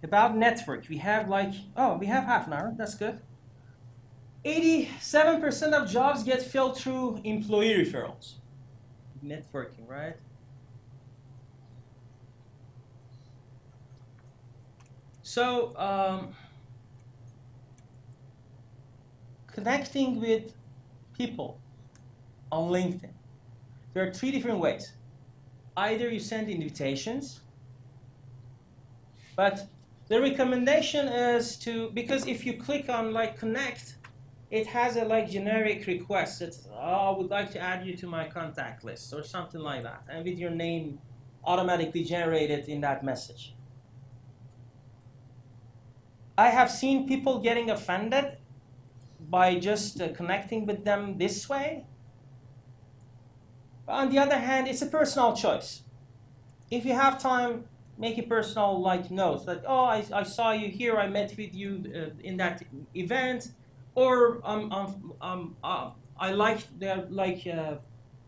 about network, we have we have half an hour. That's good. 87% of jobs get filled through employee referrals. Networking, right? So connecting with people on LinkedIn, there are 3 different ways. Either you send invitations, but the recommendation is to, because if you click on like connect, it has a like generic request. It's, oh, I would like to add you to my contact list or something like that, and with your name automatically generated in that message. I have seen people getting offended by just connecting with them this way. But on the other hand, it's a personal choice. If you have time, make a personal like note, like, oh, I saw you here, I met with you in that event, or I liked the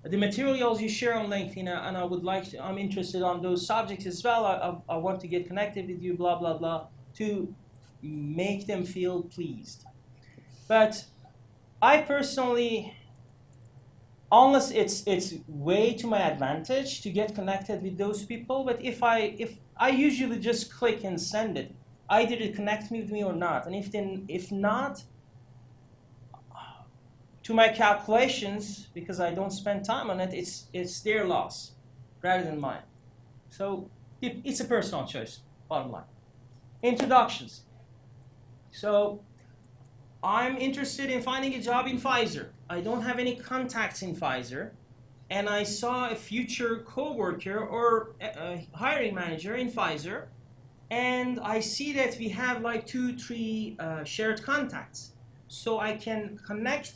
materials you share on LinkedIn, and I would like to, I'm interested on those subjects as well. I want to get connected with you, blah blah blah, to make them feel pleased. But I personally, unless it's way to my advantage to get connected with those people, but if I usually just click and send it, either to connect with me or not, and if not, to my calculations, because I don't spend time on it, it's their loss rather than mine. So it's a personal choice, bottom line. Introductions. So I'm interested in finding a job in Pfizer. I don't have any contacts in Pfizer, and I saw a future coworker or a hiring manager in Pfizer, and I see that we have like 2-3 shared contacts. So I can contact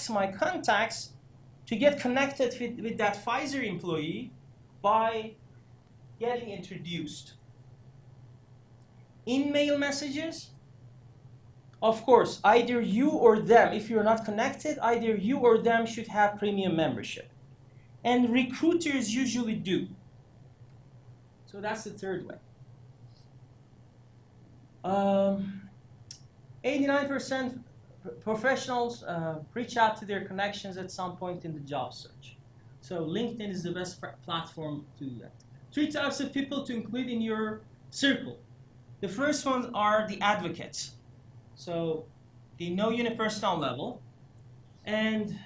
my contacts to get connected with that Pfizer employee by getting introduced. In-mail messages, of course, either you or them, if you're not connected, either you or them should have premium membership. And recruiters usually do. So that's the third way. 89% professionals reach out to their connections at some point in the job search. So LinkedIn is the best platform to do that. 3 types of people to include in your circle. The first ones are the advocates. So they know you on a personal level, and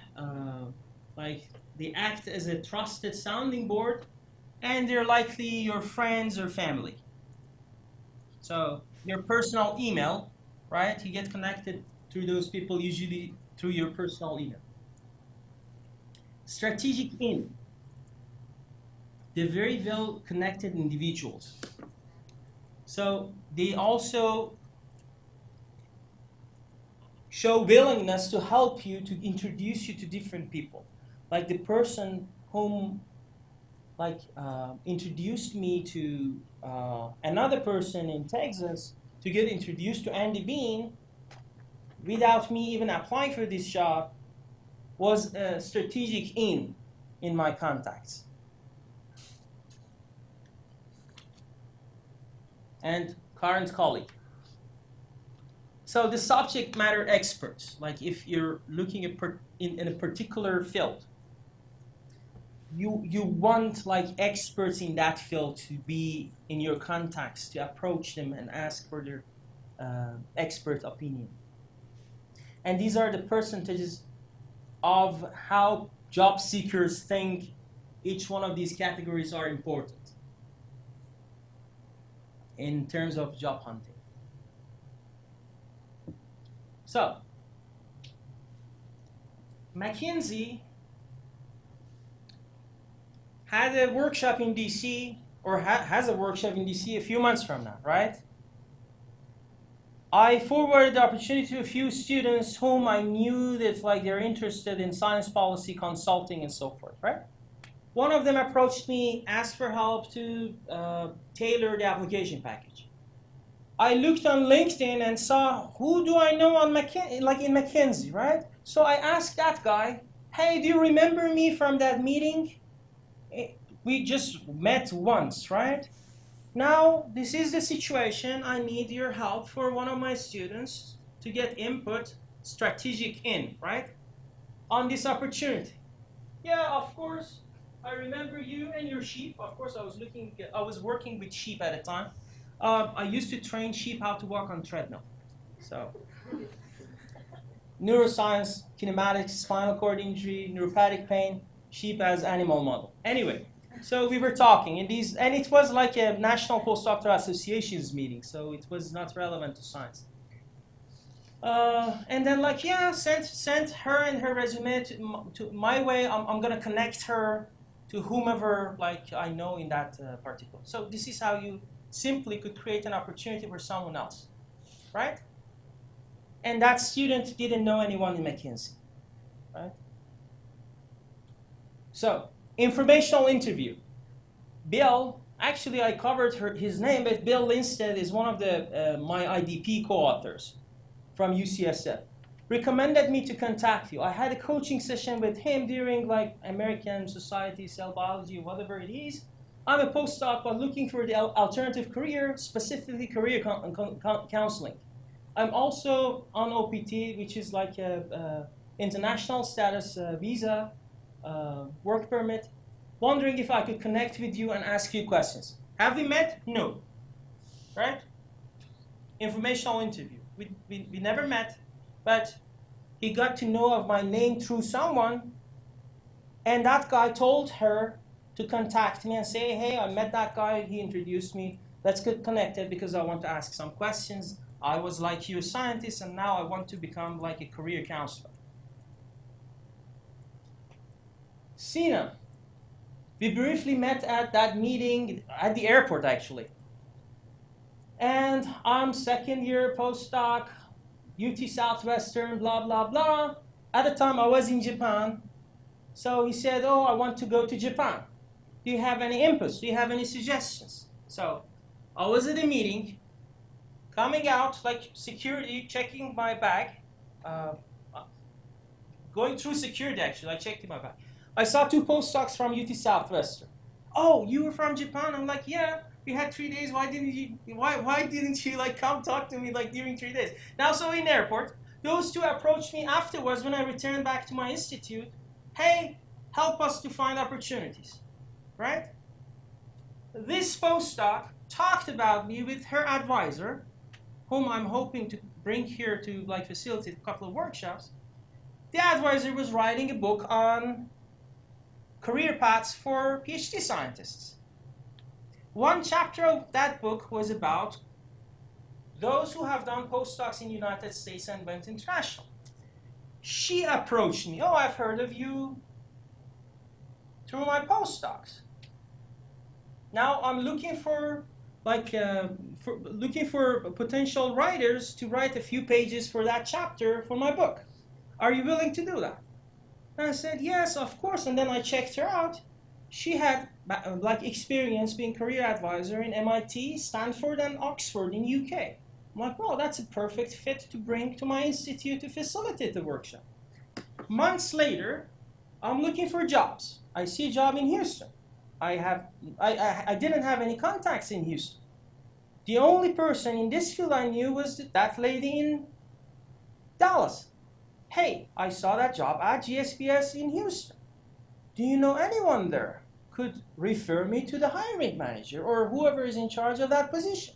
like they act as a trusted sounding board, and they're likely your friends or family. So your personal email, right? You get connected through those people, usually through your personal email. Strategic in. They're very well connected individuals. So they also show willingness to help you, to introduce you to different people. Like the person whom introduced me to another person in Texas to get introduced to Andy Bean without me even applying for this job was a strategic in my contacts. And current colleague. So the subject matter experts, like if you're looking at in a particular field, you want like experts in that field to be in your contacts, to approach them and ask for their expert opinion. And these are the percentages of how job seekers think each one of these categories are important in terms of job hunting. So, McKinsey had a workshop in DC, or has a workshop in DC a few months from now, right? I forwarded the opportunity to a few students whom I knew that like they're interested in science policy consulting and so forth, right? One of them approached me, asked for help to tailor the application package. I looked on LinkedIn and saw who do I know on in McKinsey, right? So I asked that guy, hey, do you remember me from that meeting? We just met once, right? Now, this is the situation. I need your help for one of my students to get input, strategic in, right? On this opportunity. Yeah, of course. I remember you and your sheep. Of course, I was working with sheep at the time. I used to train sheep how to walk on treadmill. So neuroscience, kinematics, spinal cord injury, neuropathic pain, sheep as animal model. Anyway, so we were talking in these, and it was like a National Postdoctoral Association's meeting, so it was not relevant to science. And then like, yeah, sent her and her resume to my way. I'm gonna connect her to whomever like I know in that particular. So this is how you simply could create an opportunity for someone else, right? And that student didn't know anyone in McKinsey, right? So informational interview. Bill, actually I covered his name, but Bill Lindstedt is one of the my IDP co-authors from UCSF. Recommended me to contact you. I had a coaching session with him during like American Society, Cell Biology, whatever it is. I'm a postdoc, but looking for the alternative career, specifically career counseling. I'm also on OPT, which is like a international status visa, work permit. Wondering if I could connect with you and ask you questions. Have we met? No. Right? Informational interview. We never met, but he got to know of my name through someone, and that guy told her to contact me and say, hey, I met that guy, he introduced me, let's get connected because I want to ask some questions. I was like you, a scientist, and now I want to become like a career counselor. Sina, we briefly met at that meeting at the airport, actually. And I'm second year postdoc, UT Southwestern, blah, blah, blah. At the time, I was in Japan. So he said, oh, I want to go to Japan. Do you have any inputs? Do you have any suggestions? So I was at a meeting, coming out, like security, checking my bag, going through security, actually. I checked in my bag. I saw two postdocs from UT Southwestern. Oh, you were from Japan? I'm like, yeah. We had 3 days. Why didn't you like come talk to me like during 3 days? Now, so in the airport, those two approached me afterwards when I returned back to my institute. Hey, help us to find opportunities, right? This postdoc talked about me with her advisor, whom I'm hoping to bring here to like facilitate a couple of workshops. The advisor was writing a book on career paths for PhD scientists. One chapter of that book was about those who have done postdocs in the United States and went international. She approached me, oh, I've heard of you through my postdocs. Now I'm looking for potential writers to write a few pages for that chapter for my book. Are you willing to do that? And I said, yes, of course. And then I checked her out. She had like experience being career advisor in MIT, Stanford, and Oxford in UK. I'm like, well, that's a perfect fit to bring to my institute to facilitate the workshop. Months later, I'm looking for jobs. I see a job in Houston. I didn't have any contacts in Houston. The only person in this field I knew was that lady in Dallas. Hey, I saw that job at GSBS in Houston. Do you know anyone there? Could refer me to the hiring manager or whoever is in charge of that position.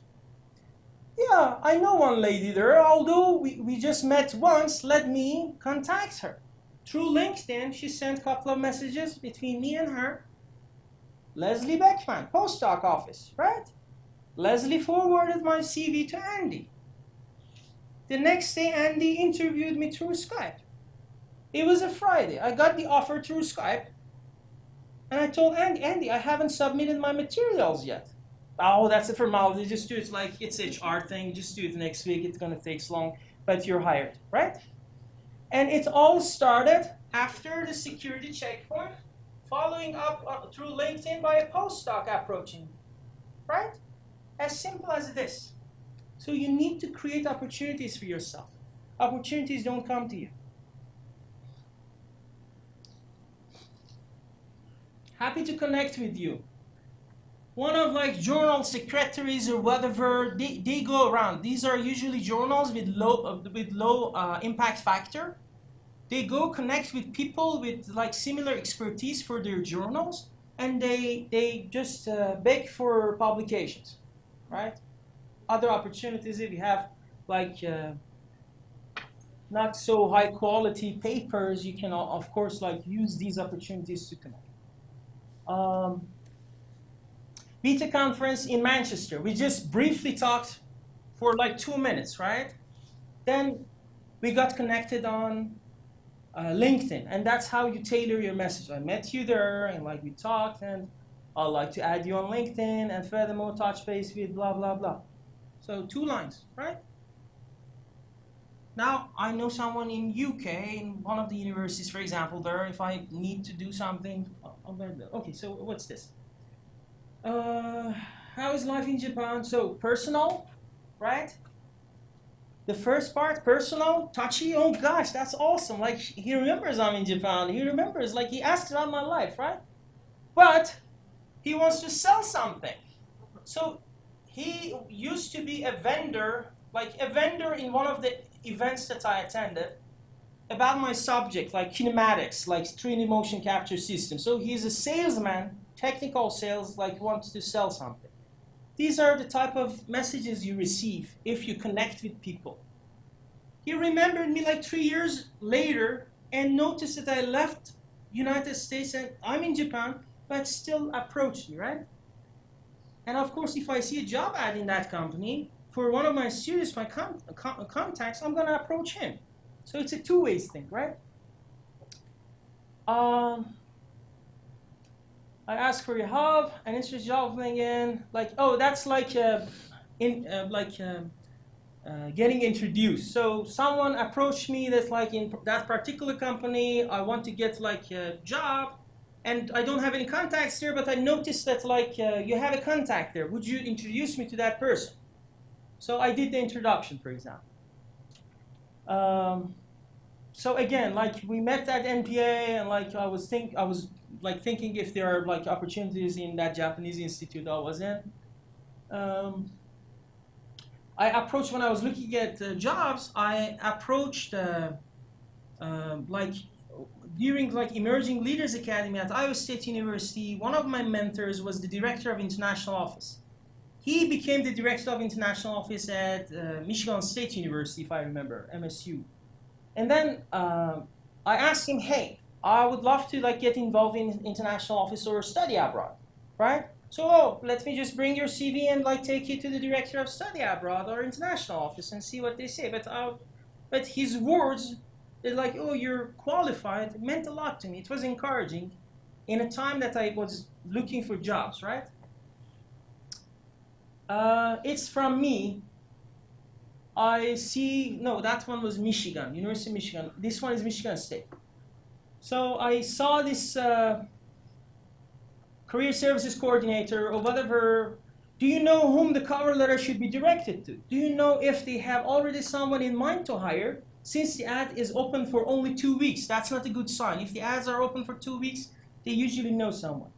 Yeah, I know one lady there, although we just met once, let me contact her. Through LinkedIn, she sent a couple of messages between me and her. Leslie Beckman, postdoc office, right? Leslie forwarded my CV to Andy. The next day, Andy interviewed me through Skype. It was a Friday. I got the offer through Skype. And I told Andy, I haven't submitted my materials yet. Oh, that's a formality. Just do it like it's HR thing. Just do it next week. It's going to take long, but you're hired, right? And it all started after the security checkpoint, following up through LinkedIn by a postdoc approaching me, right? As simple as this. So you need to create opportunities for yourself. Opportunities don't come to you. Happy to connect with you. One of like journal secretaries or whatever, they go around. These are usually journals with low impact factor. They go connect with people with like similar expertise for their journals, and they just beg for publications, right? Other opportunities if you have like not so high quality papers, you can of course like use these opportunities to connect. Beta conference in Manchester. We just briefly talked for like 2 minutes, right? Then we got connected on LinkedIn, and that's how you tailor your message. I met you there, and like we talked, and I'd like to add you on LinkedIn, and furthermore touch base with blah blah blah. So 2 lines, right? Now I know someone in UK, in one of the universities, for example, there. If I need to do something, I'm gonna do. Okay, so what's this? How is life in Japan? So personal, right? The first part, personal, touchy. Oh gosh, that's awesome. Like he remembers I'm in Japan. He remembers, like he asked about my life, right? But he wants to sell something. So he used to be a vendor, like a vendor in one of the events that I attended about my subject, like kinematics, like 3D motion capture system. So he's a salesman, technical sales, like wants to sell something. These are the type of messages you receive if you connect with people. He remembered me like 3 years later and noticed that I left United States and I'm in Japan, but still approached me, right? And of course, if I see a job ad in that company for one of my students, my contacts, I'm gonna approach him. So it's a two-way thing, right? I ask for your help, and it's just job again. Like, oh, that's like getting introduced. So someone approached me that's like in that particular company. I want to get like a job, and I don't have any contacts there, but I noticed that like you have a contact there. Would you introduce me to that person? So I did the introduction, for example. So again, like we met at NPA, and like I was thinking if there are like opportunities in that Japanese institute I was in. I approached, when I was looking at jobs, I approached like during like Emerging Leaders Academy at Iowa State University. One of my mentors was the director of international office. He became the director of international office at Michigan State University, if I remember, MSU. And then I asked him, hey, I would love to like get involved in international office or study abroad, right? So let me just bring your CV and like take you to the director of study abroad or international office and see what they say. But his words, they're like, oh, you're qualified, it meant a lot to me. It was encouraging in a time that I was looking for jobs, right? It's from me. I see, no, that one was Michigan, University of Michigan. This one is Michigan State. So I saw this career services coordinator or whatever. Do you know whom the cover letter should be directed to? Do you know if they have already someone in mind to hire? Since the ad is open for only 2 weeks, that's not a good sign. If the ads are open for 2 weeks, they usually know someone.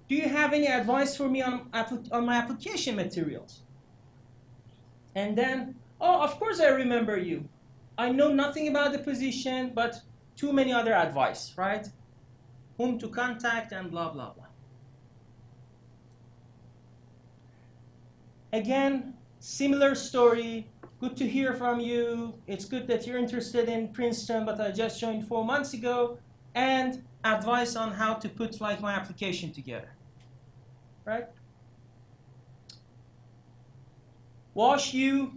Do you have any advice for me on my application materials? And then, oh, of course I remember you. I know nothing about the position, but too many other advice, right? Whom to contact and blah, blah, blah. Again, similar story. Good to hear from you. It's good that you're interested in Princeton, but I just joined 4 months ago. And advice on how to put like my application together, right? Wash you.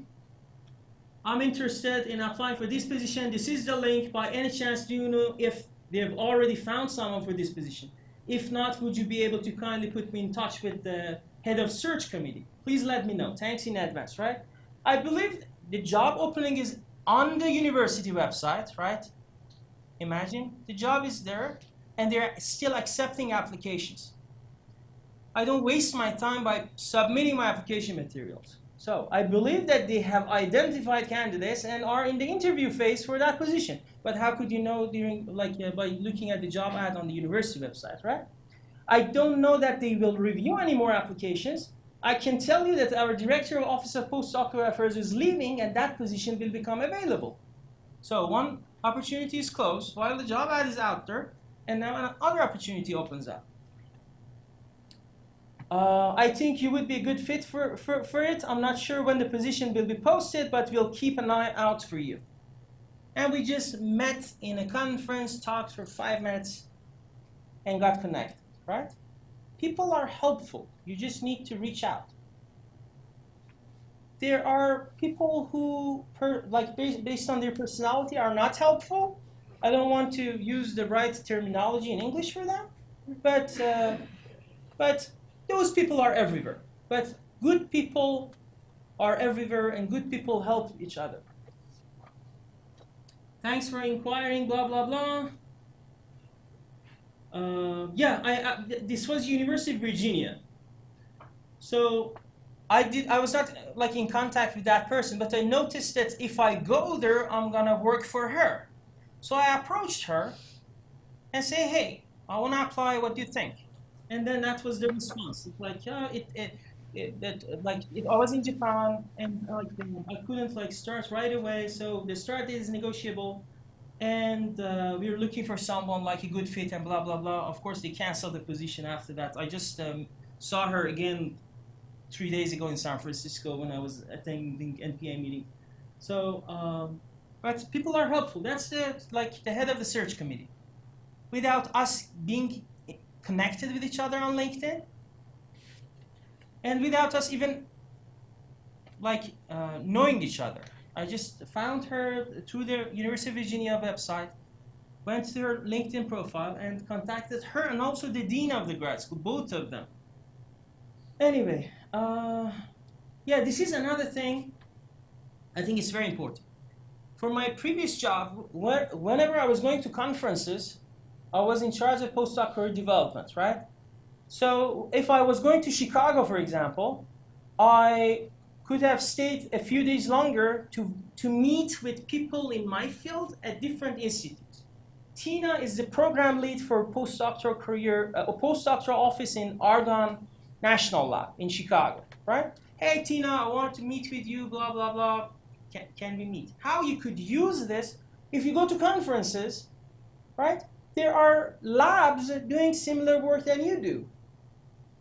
I'm interested in applying for this position. This is the link. By any chance, do you know if they've already found someone for this position? If not, would you be able to kindly put me in touch with the head of search committee? Please let me know. Thanks in advance, right? I believe the job opening is on the university website, right? Imagine the job is there and they're still accepting applications. I don't waste my time by submitting my application materials. So I believe that they have identified candidates and are in the interview phase for that position. But how could you know during by looking at the job ad on the university website, right? I don't know that they will review any more applications. I can tell you that our director of Office of Postdoctoral Affairs is leaving and that position will become available. So one opportunity is closed while the job ad is out there, and now another opportunity opens up. I think you would be a good fit for it. I'm not sure when the position will be posted, but we'll keep an eye out for you. And we just met in a conference, talked for 5 minutes, and got connected, right? People are helpful. You just need to reach out. There are people who, based on their personality, are not helpful. I don't want to use the right terminology in English for them, but those people are everywhere. But good people are everywhere, and good people help each other. Thanks for inquiring, blah, blah, blah. This was University of Virginia. So I was not like in contact with that person, but I noticed that if I go there, I'm gonna work for her. So I approached her and say, hey, I wanna apply, what do you think? And then that was the response. It's like, yeah, I was in Japan and I couldn't like start right away, so the start date is negotiable. And we were looking for someone like a good fit and blah, blah, blah. Of course, they canceled the position after that. I just saw her again 3 days ago in San Francisco when I was attending NPA meeting. So, but people are helpful. That's the head of the search committee. Without us being connected with each other on LinkedIn, and without us even knowing each other. I just found her through the University of Virginia website, went to her LinkedIn profile and contacted her and also the dean of the grad school, both of them. Anyway, this is another thing I think it's very important. For my previous job, whenever I was going to conferences, I was in charge of postdoc career development, right? So if I was going to Chicago, for example, I could have stayed a few days longer to meet with people in my field at different institutes. Tina is the program lead for postdoctoral career, a postdoctoral office in Argonne National Lab in Chicago, right? Hey, Tina, I want to meet with you, blah, blah, blah. Can we meet? How you could use this, if you go to conferences, right? There are labs doing similar work than you do.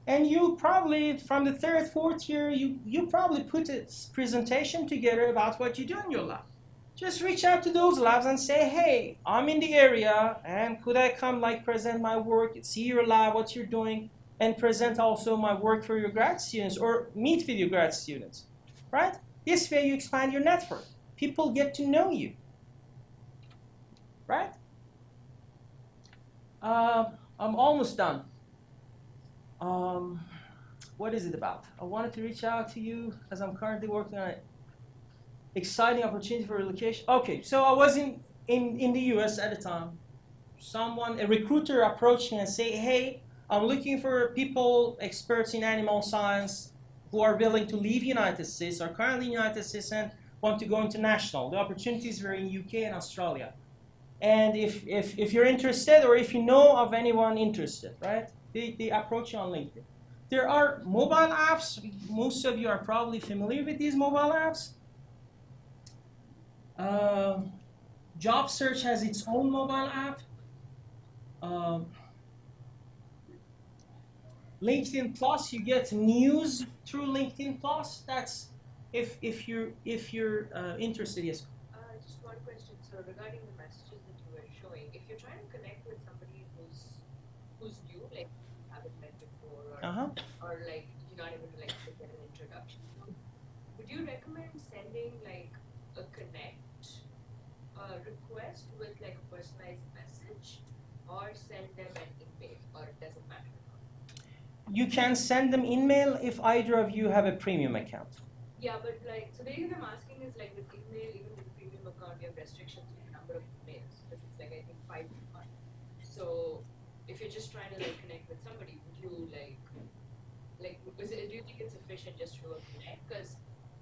And you probably, from the 3rd, 4th year, you probably put a presentation together about what you do in your lab. Just reach out to those labs and say, hey, I'm in the area, and could I come present my work, see your lab, what you're doing, and present also my work for your grad students, or meet with your grad students, right? This way you expand your network. People get to know you, right? I'm almost done. What is it about? I wanted to reach out to you as I'm currently working on an exciting opportunity for relocation. Okay, so I was in the US at the time. A recruiter approached me and said, hey, I'm looking for people, experts in animal science, who are willing to leave United States, are currently in United States and want to go international. The opportunities were in UK and Australia. And if you're interested, or if you know of anyone interested, right? They approach you on LinkedIn. There are mobile apps. Most of you are probably familiar with these mobile apps. Job Search has its own mobile app. LinkedIn Plus, you get news through LinkedIn Plus. That's if you're interested. Yes. Just one question. So regarding the messages that you were showing, if you're trying to connect with somebody who's new, like you haven't met before, or like you're not even like to get an introduction, would you recommend sending like a connect request with like a personalized message, or send them an email, or it doesn't matter? You can send them email if either of you have a premium account. Yeah, but like, so the reason I'm asking is like with email, even with the premium account, you have restrictions on the number of emails, because it's like I think 5 per month. So if you're just trying to like connect with somebody, would you do you think it's sufficient just to connect? Because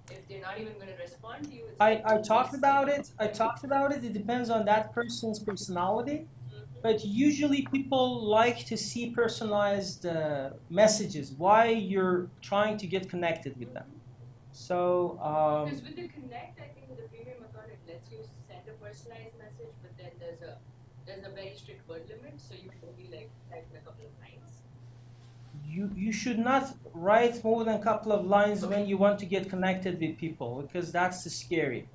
if they're not even going to respond to you, it's I talked about it. It depends on that person's personality. But usually people like to see personalized messages, why you're trying to get connected with them. So because with the connect, I think with the premium account, it lets you send a personalized message, but then there's a very strict word limit, so you can only like type in a couple of lines. You should not write more than a couple of lines when you want to get connected with people, because that's scary.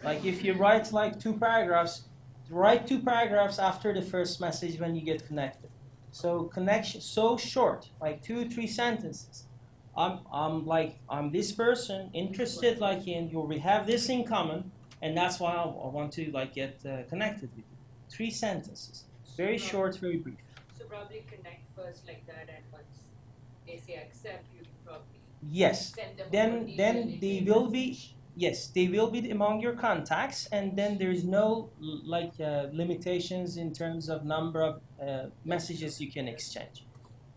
Like if you write like 2 paragraphs, write 2 paragraphs after the first message when you get connected. So connection so short, like 2-3 sentences. I'm this person interested like in you. We have this in common, and that's why I want to like get connected with you. 3 sentences, very short, very brief. So probably connect first like that, and once they say accept, you can probably Yes. send them Then they will be they will be among your contacts, and then there is no limitations in terms of number of messages you can exchange,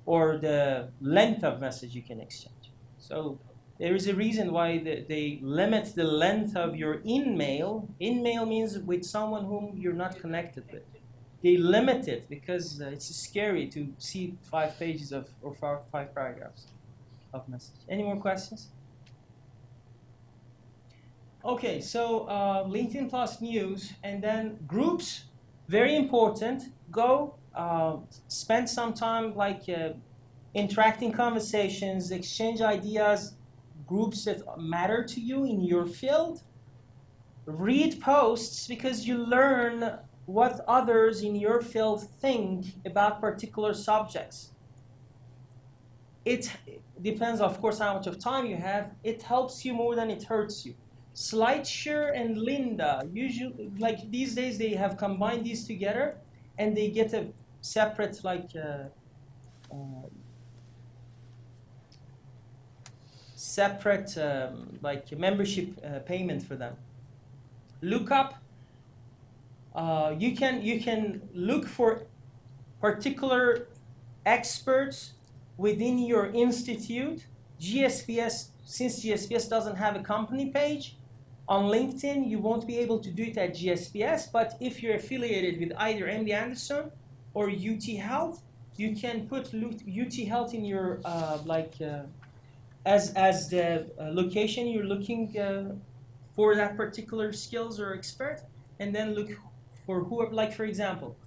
or the length of message you can exchange. So there is a reason why they limit the length of your in-mail. In-mail means with someone whom you're not connected with. They limit it because it's scary to see 5 pages of or 5 paragraphs of message. Any more questions? Okay, so LinkedIn Plus News, and then groups, very important. Go spend some time interacting conversations, exchange ideas, groups that matter to you in your field. Read posts because you learn what others in your field think about particular subjects. It depends, of course, how much of time you have. It helps you more than it hurts you. SlideShare and Linda, usually, like these days, they have combined these together, and they get a separate membership payment for them. Lookup. You can look for particular experts within your institute. GSBS, since GSBS doesn't have a company page, on LinkedIn, you won't be able to do it at GSBS, but if you're affiliated with either MD Anderson or UT Health, you can put UT Health in your, as the location you're looking for that particular skills or expert, and then look for whoever, like for example,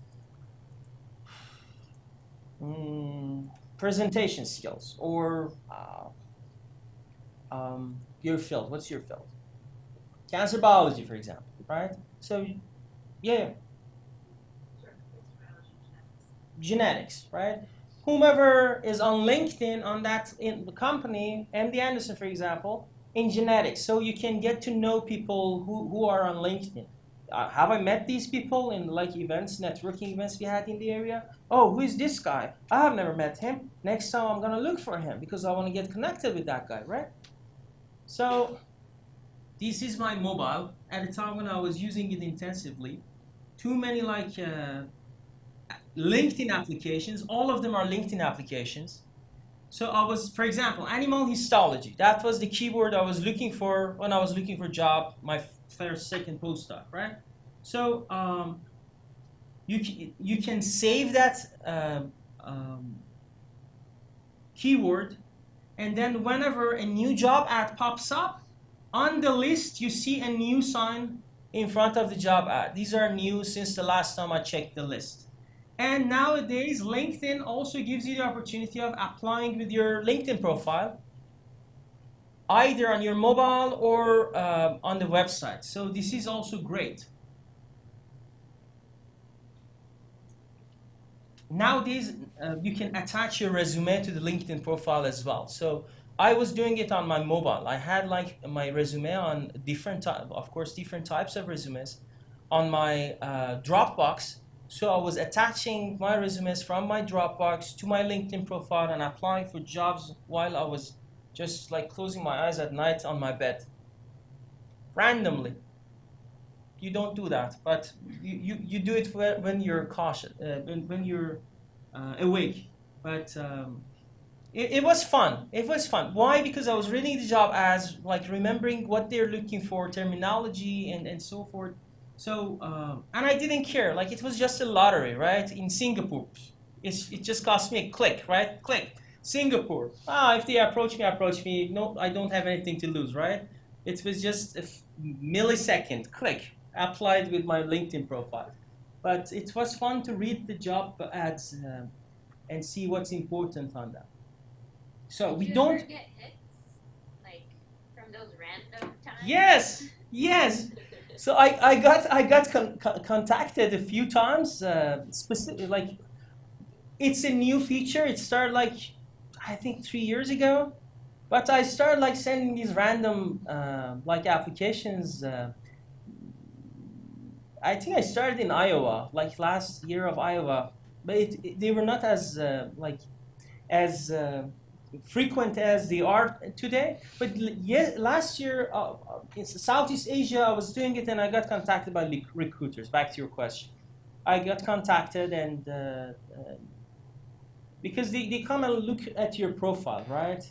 presentation skills, or your field. What's your field? Cancer biology, for example, right? So, yeah. Genetics, right? Whomever is on LinkedIn on that in the company, MD Anderson, for example, in genetics. So you can get to know people who are on LinkedIn. Have I met these people in like events, networking events we had in the area? Oh, who is this guy? I have never met him. Next time I'm gonna look for him because I want to get connected with that guy, right? So this is my mobile at a time when I was using it intensively. Too many LinkedIn applications. All of them are LinkedIn applications. So I was, for example, animal histology. That was the keyword I was looking for when I was looking for a job, my second postdoc, right? So you can save that keyword, and then whenever a new job ad pops up, on the list you see a new sign in front of the job ad. These are new since the last time I checked the list. And nowadays, LinkedIn also gives you the opportunity of applying with your LinkedIn profile, either on your mobile or on the website. So this is also great. Nowadays, you can attach your resume to the LinkedIn profile as well. So I was doing it on my mobile. I had like my resume on different types of resumes on my Dropbox. So I was attaching my resumes from my Dropbox to my LinkedIn profile and applying for jobs while I was just like closing my eyes at night on my bed. Randomly. You don't do that, but you do it when you're cautious, when you're awake. But it was fun. It was fun. Why? Because I was reading the job ads, like remembering what they're looking for, terminology, and so forth. So, and I didn't care. Like, it was just a lottery, right? In Singapore, it just cost me a click, right? Click. Singapore. If they approach me. No, I don't have anything to lose, right? It was just a millisecond click. Applied with my LinkedIn profile. But it was fun to read the job ads and see what's important on that. So we don't. Get hits, like from those random times? Yes. So I got contacted a few times. Specific, like, it's a new feature. It started like I think 3 years ago, but I started like sending these random like applications. I think I started in Iowa, like last year of Iowa, but they were not as like as frequent as they are today. But last year in Southeast Asia, I was doing it, and I got contacted by recruiters. Back to your question, I got contacted, and because they come and look at your profile, right?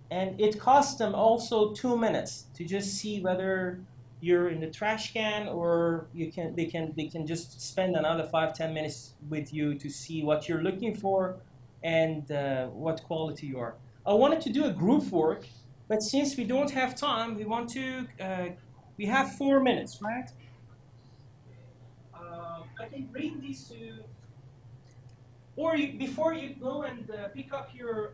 And it costs them also 2 minutes to just see whether you're in the trash can, or they can just spend another 5-10 minutes with you to see what you're looking for and what quality you are. I wanted to do a group work, but since we don't have time, we have 4 minutes, right? I can bring these to, or before you go and pick up your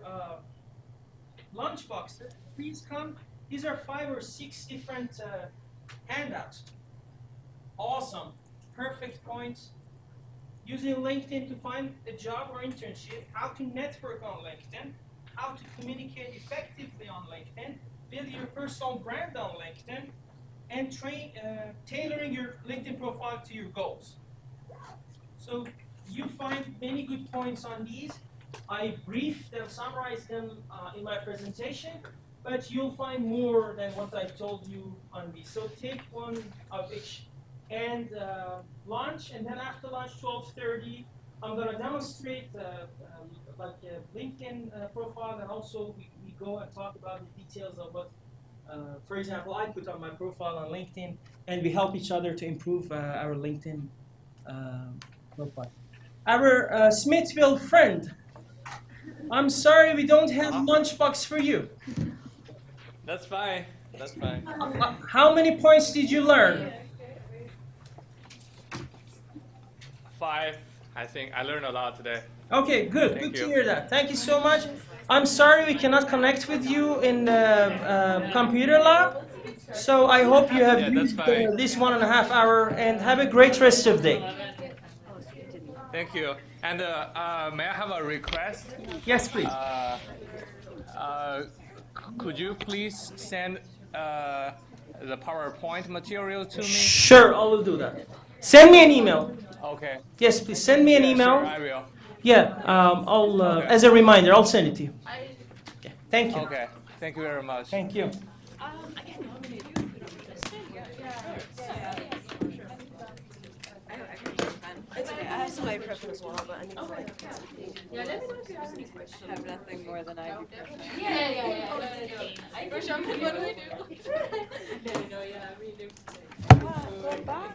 lunch boxes, please come. These are 5 or 6 different handouts. Awesome. Perfect points. Using LinkedIn to find a job or internship, how to network on LinkedIn, how to communicate effectively on LinkedIn, build your personal brand on LinkedIn, and tailoring your LinkedIn profile to your goals. So you find many good points on these. I briefed them, summarized them in my presentation, but you'll find more than what I told you on these. So take one of each. And lunch, and then after lunch, 12:30, I'm going to demonstrate like a LinkedIn profile, and also we go and talk about the details of what, for example, I put on my profile on LinkedIn, and we help each other to improve our LinkedIn profile. Our Smithville friend, I'm sorry we don't have lunchbox for you. That's fine. That's fine. How many points did you learn? 5. I think I learned a lot today. Okay, good. Thank Good you. to hear that. Thank you so much. I'm sorry we cannot connect with you in the computer lab. So I hope you have used this 1.5 hour, and have a great rest of the day. Thank you. And may I have a request? Yes, please. Could you please send the PowerPoint material to me? Sure, I will do that. Send me an email. Okay. Yes, please send me an email. Sure, I will. Yeah, I'll as a reminder, I'll send it to you. Yeah, thank you. Okay. Thank you very much. Thank you. It's okay. I have some eye pressure as well, but I need to like. Yeah, let me know if you have any questions. I have nothing more than eye pressure. Yeah. I wish I could. What do we do? No, yeah, we do. Bye.